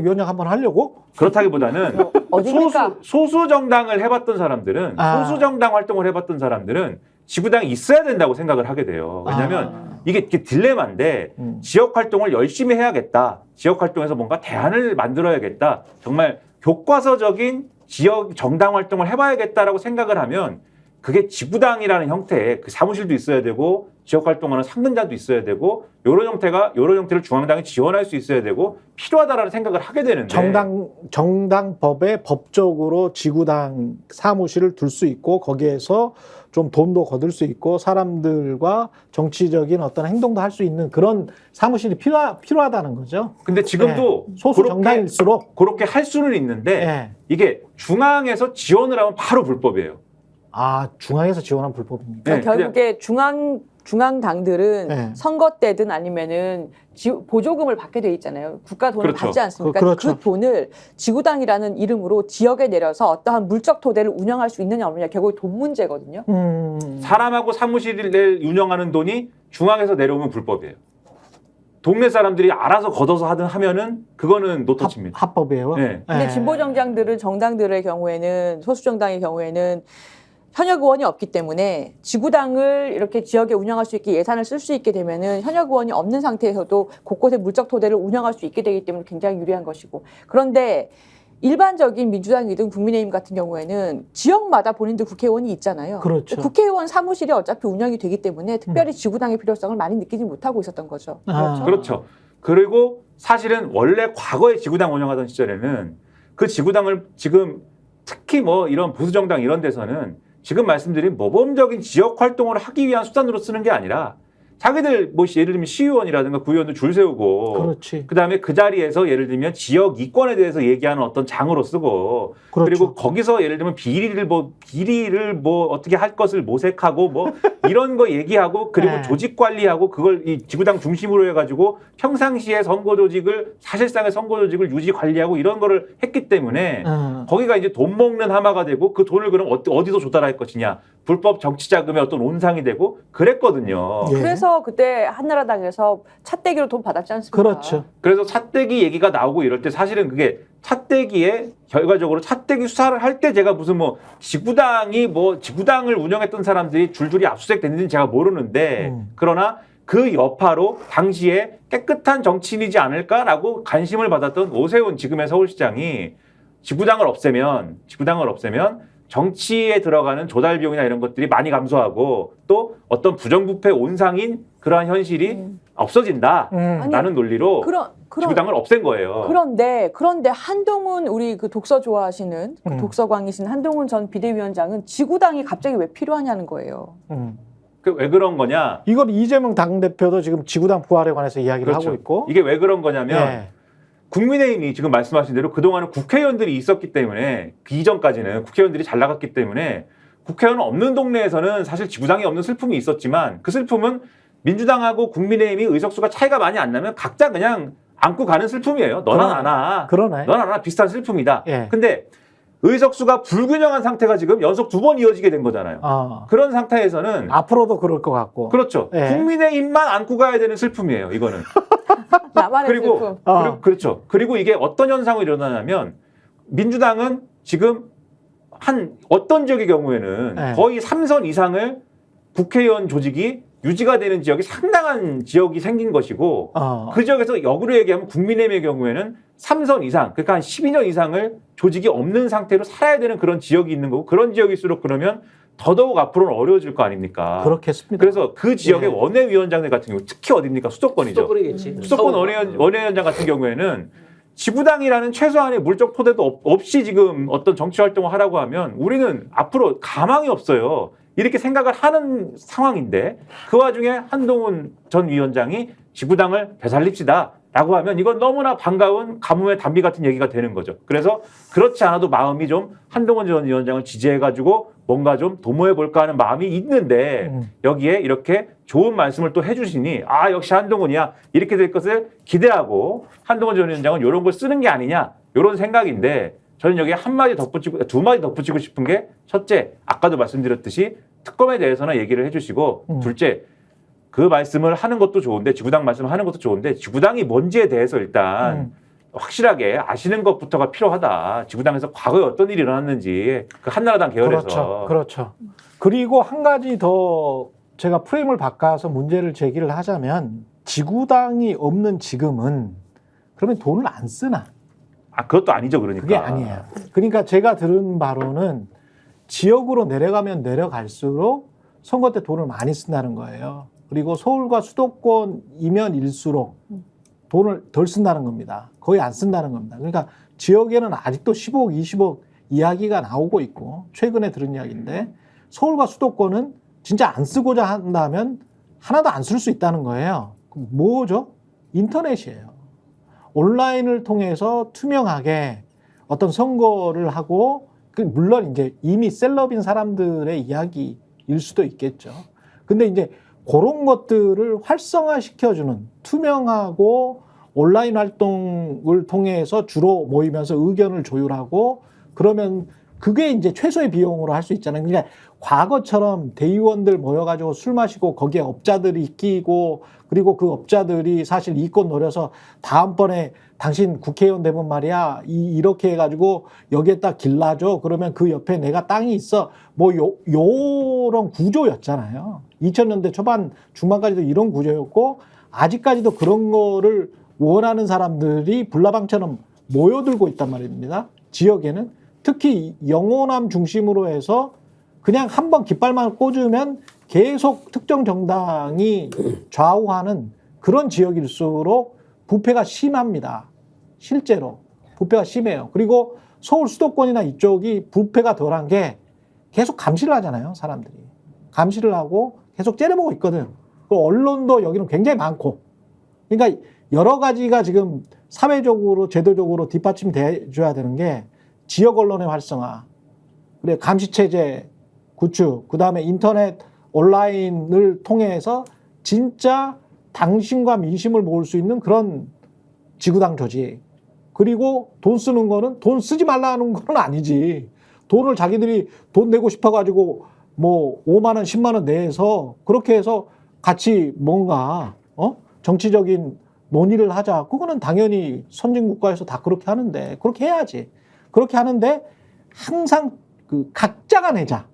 위원장 한번 하려고? 그렇다기보다는 어디입니까? 소수 정당을 해봤던 사람들은 소수 정당 활동을 해봤던 사람들은 지구당이 있어야 된다고 생각을 하게 돼요. 왜냐하면 이게 딜레마인데 지역 활동을 열심히 해야겠다. 지역 활동에서 뭔가 대안을 만들어야겠다. 정말 교과서적인 지역 정당 활동을 해봐야겠다라고 생각을 하면 그게 지구당이라는 형태의 그 사무실도 있어야 되고 지역 활동하는 상근자도 있어야 되고 이런 형태를 중앙당이 지원할 수 있어야 되고 필요하다라는 생각을 하게 되는데 정당법에 법적으로 지구당 사무실을 둘 수 있고 거기에서 좀 돈도 거둘 수 있고 사람들과 정치적인 어떤 행동도 할 수 있는 그런 사무실이 필요하다는 거죠. 근데 지금도 소수 정당일수록 그렇게 할 수는 있는데 이게 중앙에서 지원을 하면 바로 불법이에요. 중앙에서 지원한 불법입니까? 그러니까 결국에 중앙당들은 선거 때든 아니면은 보조금을 받게 돼 있잖아요. 국가 돈을 받지 않습니까? 그 돈을 지구당이라는 이름으로 지역에 내려서 어떠한 물적 토대를 운영할 수 있느냐 없느냐 결국 돈 문제거든요. 사람하고 사무실을 운영하는 돈이 중앙에서 내려오면 불법이에요. 동네 사람들이 알아서 걷어서 하면은 그거는 노터치입니다. 합법이에요. 근데 진보 정당들은 정당들의 경우에는 소수 정당의 경우에는 현역 의원이 없기 때문에 지구당을 이렇게 지역에 운영할 수 있게 예산을 쓸 수 있게 되면은 현역 의원이 없는 상태에서도 곳곳에 물적 토대를 운영할 수 있게 되기 때문에 굉장히 유리한 것이고 그런데 일반적인 민주당이든 국민의힘 같은 경우에는 지역마다 본인들 국회의원이 있잖아요. 그렇죠. 국회의원 사무실이 어차피 운영이 되기 때문에 특별히 지구당의 필요성을 많이 느끼지 못하고 있었던 거죠. 그렇죠. 그리고 사실은 원래 과거에 지구당 운영하던 시절에는 그 지구당을 지금 특히 뭐 이런 보수정당 이런 데서는 지금 말씀드린 모범적인 지역 활동을 하기 위한 수단으로 쓰는 게 아니라 자기들 뭐 예를 들면 시의원이라든가 구의원도 줄 세우고 그렇지. 그다음에 그 자리에서 예를 들면 지역 이권에 대해서 얘기하는 어떤 장으로 쓰고 그렇죠. 그리고 거기서 예를 들면 비리를 뭐 어떻게 할 것을 모색하고 뭐 이런 거 얘기하고 그리고 네. 조직 관리하고 그걸 이 지구당 중심으로 해가지고 평상시에 선거 조직을 사실상의 선거 조직을 유지 관리하고 이런 거를 했기 때문에 거기가 이제 돈 먹는 하마가 되고 그 돈을 그럼 어디서 조달할 것이냐 불법 정치 자금의 어떤 온상이 되고 그랬거든요. 예. 그래서 그때 한나라당에서 차떼기로 돈 받았지 않습니까? 그렇죠. 그래서 차떼기 얘기가 나오고 이럴 때 사실은 그게 차떼기에 결과적으로 차떼기 수사를 할 때 제가 무슨 뭐 지구당을 운영했던 사람들이 줄줄이 압수수색 됐는지는 제가 모르는데 그러나 그 여파로 당시에 깨끗한 정치인이지 않을까라고 관심을 받았던 오세훈 지금의 서울시장이 지구당을 없애면 정치에 들어가는 조달 비용이나 이런 것들이 많이 감소하고 또 어떤 부정부패 온상인 그러한 현실이 없어진다라는 논리로 지구당을 없앤 거예요. 그런데 한동훈 우리 그 독서 좋아하시는 그 독서광이신 한동훈 전 비대위원장은 지구당이 갑자기 왜 필요하냐는 거예요. 왜 그런 거냐? 이걸 이재명 당대표도 지금 지구당 부활에 관해서 이야기를 그렇죠. 하고 있고. 이게 왜 그런 거냐면 예. 국민의힘이 지금 말씀하신 대로 그동안은 국회의원들이 있었기 때문에 그 이전까지는 국회의원들이 잘 나갔기 때문에 국회의원 없는 동네에서는 사실 지구당이 없는 슬픔이 있었지만 그 슬픔은 민주당하고 국민의힘이 의석수가 차이가 많이 안 나면 각자 그냥 안고 가는 슬픔이에요. 너나 나나. 그러네. 너나 나나 비슷한 슬픔이다. 예. 근데 의석수가 불균형한 상태가 지금 연속 2번 이어지게 된 거잖아요. 그런 상태에서는 앞으로도 그럴 것 같고. 그렇죠. 예. 국민의힘만 안고 가야 되는 슬픔이에요. 이거는. 나만의 그리고 슬픔. 그렇죠. 그리고 이게 어떤 현상이 일어나냐면 민주당은 지금 한 어떤 지역의 경우에는 네. 거의 3선 이상을 국회의원 조직이 유지가 되는 지역이 상당한 지역이 생긴 것이고 그 지역에서 역으로 얘기하면 국민의힘의 경우에는 3선 이상 그러니까 한 12년 이상을 조직이 없는 상태로 살아야 되는 그런 지역이 있는 거고 그런 지역일수록 그러면 더더욱 앞으로는 어려워질 거 아닙니까? 그렇겠습니다. 그래서 그 지역의 예. 원내위원장들 같은 경우 특히 어디입니까? 수도권이죠. 수도권이겠지. 수도권 원내위원장 같은 경우에는 지구당이라는 최소한의 물적 토대도 없이 지금 어떤 정치 활동을 하라고 하면 우리는 앞으로 가망이 없어요. 이렇게 생각을 하는 상황인데 그 와중에 한동훈 전 위원장이 지구당을 되살립시다 라고 하면 이건 너무나 반가운 가뭄의 단비 같은 얘기가 되는 거죠. 그래서 그렇지 않아도 마음이 좀 한동훈 전 위원장을 지지해가지고 뭔가 좀 도모해볼까 하는 마음이 있는데 여기에 이렇게 좋은 말씀을 또 해주시니 아 역시 한동훈이야 이렇게 될 것을 기대하고 한동훈 전 위원장은 이런 걸 쓰는 게 아니냐 이런 생각인데 저는 여기에 두 마디 덧붙이고 싶은 게 첫째, 아까도 말씀드렸듯이 특검에 대해서는 얘기를 해주시고 둘째, 그 말씀을 하는 것도 좋은데 지구당 말씀을 하는 것도 좋은데 지구당이 뭔지에 대해서 일단 확실하게 아시는 것부터가 필요하다. 지구당에서 과거에 어떤 일이 일어났는지 그 한나라당 계열에서. 그렇죠. 그리고 한 가지 더 제가 프레임을 바꿔서 문제를 제기를 하자면 지구당이 없는 지금은 그러면 돈을 안 쓰나? 그것도 아니죠. 그러니까. 그게 아니에요. 그러니까 제가 들은 바로는 지역으로 내려가면 내려갈수록 선거 때 돈을 많이 쓴다는 거예요. 그리고 서울과 수도권이면 일수록 돈을 덜 쓴다는 겁니다. 거의 안 쓴다는 겁니다. 그러니까 지역에는 아직도 10억, 20억 이야기가 나오고 있고 최근에 들은 이야기인데 서울과 수도권은 진짜 안 쓰고자 한다면 하나도 안 쓸 수 있다는 거예요. 그럼 뭐죠? 인터넷이에요. 온라인을 통해서 투명하게 어떤 선거를 하고 물론 이제 이미 셀럽인 사람들의 이야기일 수도 있겠죠. 근데 이제 그런 것들을 활성화시켜주는 투명하고 온라인 활동을 통해서 주로 모이면서 의견을 조율하고 그러면 그게 이제 최소의 비용으로 할 수 있잖아요. 그러니까 과거처럼 대의원들 모여가지고 술 마시고 거기에 업자들이 끼고 그리고 그 업자들이 사실 이권 노려서 다음번에 당신 국회의원 되면 말이야 이렇게 해가지고 여기에다 길라줘 그러면 그 옆에 내가 땅이 있어 뭐 요런 구조였잖아요. 2000년대 초반 중반까지도 이런 구조였고 아직까지도 그런 거를 원하는 사람들이 불나방처럼 모여들고 있단 말입니다. 지역에는 특히 영호남 중심으로 해서 그냥 한번 깃발만 꽂으면 계속 특정 정당이 좌우하는 그런 지역일수록 부패가 심합니다. 실제로 부패가 심해요. 그리고 서울 수도권이나 이쪽이 부패가 덜한 게 계속 감시를 하잖아요. 사람들이. 감시를 하고 계속 째려보고 있거든. 그 언론도 여기는 굉장히 많고. 그러니까 여러 가지가 지금 사회적으로 제도적으로 뒷받침돼 줘야 되는 게 지역 언론의 활성화, 그리고 감시체제 구축, 그다음에 인터넷 온라인을 통해서 진짜 당심과 민심을 모을 수 있는 그런 지구당 조직. 그리고 돈 쓰는 거는 돈 쓰지 말라는 건 아니지. 돈을 자기들이 돈 내고 싶어가지고 뭐 5만 원, 10만 원 내서 그렇게 해서 같이 뭔가 정치적인 논의를 하자. 그거는 당연히 선진국가에서 다 그렇게 하는데 그렇게 해야지. 그렇게 하는데 항상 그 각자가 내자.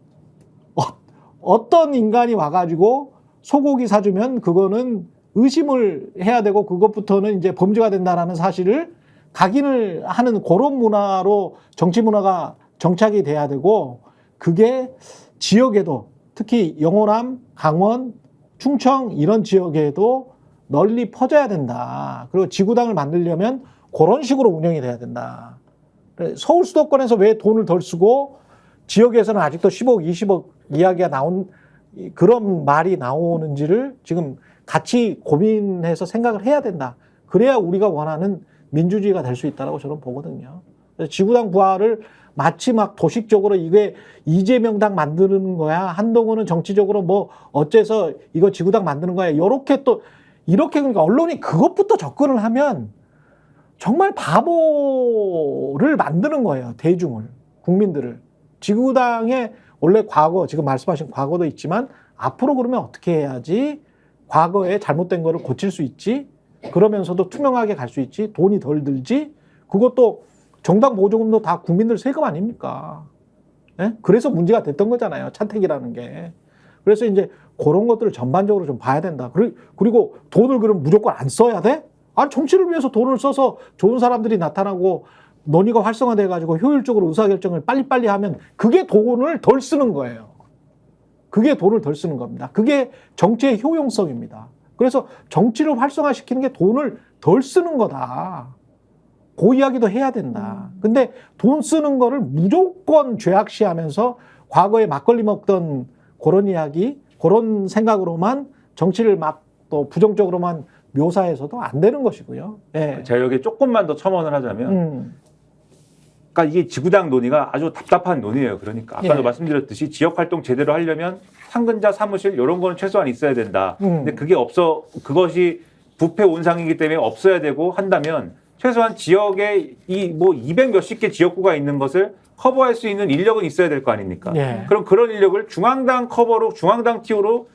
어떤 인간이 와가지고 소고기 사주면 그거는 의심을 해야 되고 그것부터는 이제 범죄가 된다라는 사실을 각인을 하는 그런 문화로 정치 문화가 정착이 돼야 되고 그게 지역에도 특히 영호남, 강원, 충청 이런 지역에도 널리 퍼져야 된다. 그리고 지구당을 만들려면 그런 식으로 운영이 돼야 된다. 서울 수도권에서 왜 돈을 덜 쓰고 지역에서는 아직도 10억, 20억 이야기가 나온 그런 말이 나오는지를 지금 같이 고민해서 생각을 해야 된다. 그래야 우리가 원하는 민주주의가 될 수 있다고 저는 보거든요. 그래서 지구당 부활을 마치 막 도식적으로 이게 이재명당 만드는 거야. 한동훈은 정치적으로 뭐 어째서 이거 지구당 만드는 거야. 이렇게 또 이렇게 그러니까 언론이 그것부터 접근을 하면 정말 바보를 만드는 거예요. 대중을, 국민들을. 지구당의 원래 과거, 지금 말씀하신 과거도 있지만 앞으로 그러면 어떻게 해야지 과거에 잘못된 거를 고칠 수 있지? 그러면서도 투명하게 갈 수 있지? 돈이 덜 들지? 그것도 정당 보조금도 다 국민들 세금 아닙니까? 예? 그래서 문제가 됐던 거잖아요. 차택이라는 게. 그래서 이제 그런 것들을 전반적으로 좀 봐야 된다. 그리고 돈을 그럼 무조건 안 써야 돼? 아니, 정치를 위해서 돈을 써서 좋은 사람들이 나타나고 논의가 활성화돼 가지고 효율적으로 의사결정을 빨리빨리 하면 그게 돈을 덜 쓰는 거예요. 그게 돈을 덜 쓰는 겁니다. 그게 정치의 효용성입니다. 그래서 정치를 활성화시키는 게 돈을 덜 쓰는 거다. 그 이야기도 해야 된다. 근데 돈 쓰는 거를 무조건 죄악시하면서 과거에 막걸리 먹던 그런 이야기, 그런 생각으로만 정치를 막 또 부정적으로만 묘사해서도 안 되는 것이고요. 예. 제가 여기 조금만 더 첨언을 하자면 그러니까 이게 지구당 논의가 아주 답답한 논의예요. 그러니까 아까도 말씀드렸듯이 지역활동 제대로 하려면 상근자 사무실 이런 거는 최소한 있어야 된다. 근데 그게 그것이 부패 온상이기 때문에 없어야 되고 한다면 최소한 지역에 이 뭐 200 몇십 개 지역구가 있는 것을 커버할 수 있는 인력은 있어야 될 거 아닙니까? 그럼 그런 인력을 중앙당 커버로 중앙당 티오로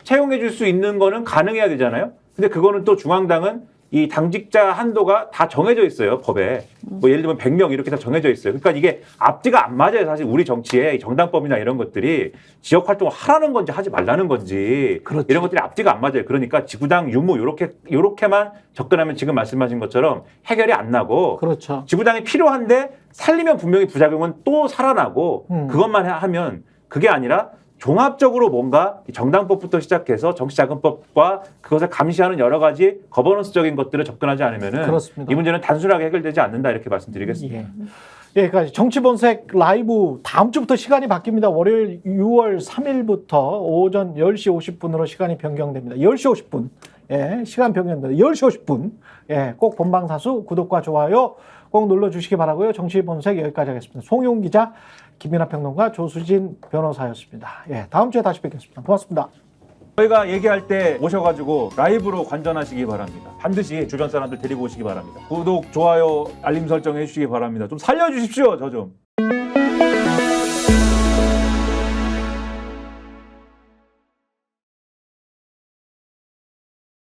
채용해 줄 수 있는 거는 가능해야 되잖아요. 근데 그거는 또 중앙당은 이 당직자 한도가 다 정해져 있어요. 법에. 뭐 예를 들면 100명 이렇게 다 정해져 있어요. 그러니까 이게 앞뒤가 안 맞아요. 사실 우리 정치에 정당법이나 이런 것들이 지역 활동을 하라는 건지 하지 말라는 건지 그렇지. 이런 것들이 앞뒤가 안 맞아요. 그러니까 지구당 유무 요렇게만 접근하면 지금 말씀하신 것처럼 해결이 안 나고 그렇죠. 지구당이 필요한데 살리면 분명히 부작용은 또 살아나고 그것만 하면 그게 아니라 종합적으로 뭔가 정당법부터 시작해서 정치자금법과 그것을 감시하는 여러 가지 거버넌스적인 것들을 접근하지 않으면은 그렇습니다. 이 문제는 단순하게 해결되지 않는다 이렇게 말씀드리겠습니다. 예, 그러니까 정치본색 라이브 다음 주부터 시간이 바뀝니다. 월요일 6월 3일부터 오전 10시 50분으로 시간이 변경됩니다. 10시 50분. 예, 시간 변경됩니다. 10시 50분. 예, 꼭 본방사수 구독과 좋아요 꼭 눌러주시기 바라고요. 정치본색 여기까지 하겠습니다. 송용 기자, 김민하 평론가, 조수진 변호사였습니다. 예, 다음 주에 다시 뵙겠습니다. 고맙습니다. 저희가 얘기할 때 오셔가지고 라이브로 관전하시기 바랍니다. 반드시 주변 사람들 데리고 오시기 바랍니다. 구독, 좋아요, 알림 설정 해주시기 바랍니다. 좀 살려주십시오, 저 좀.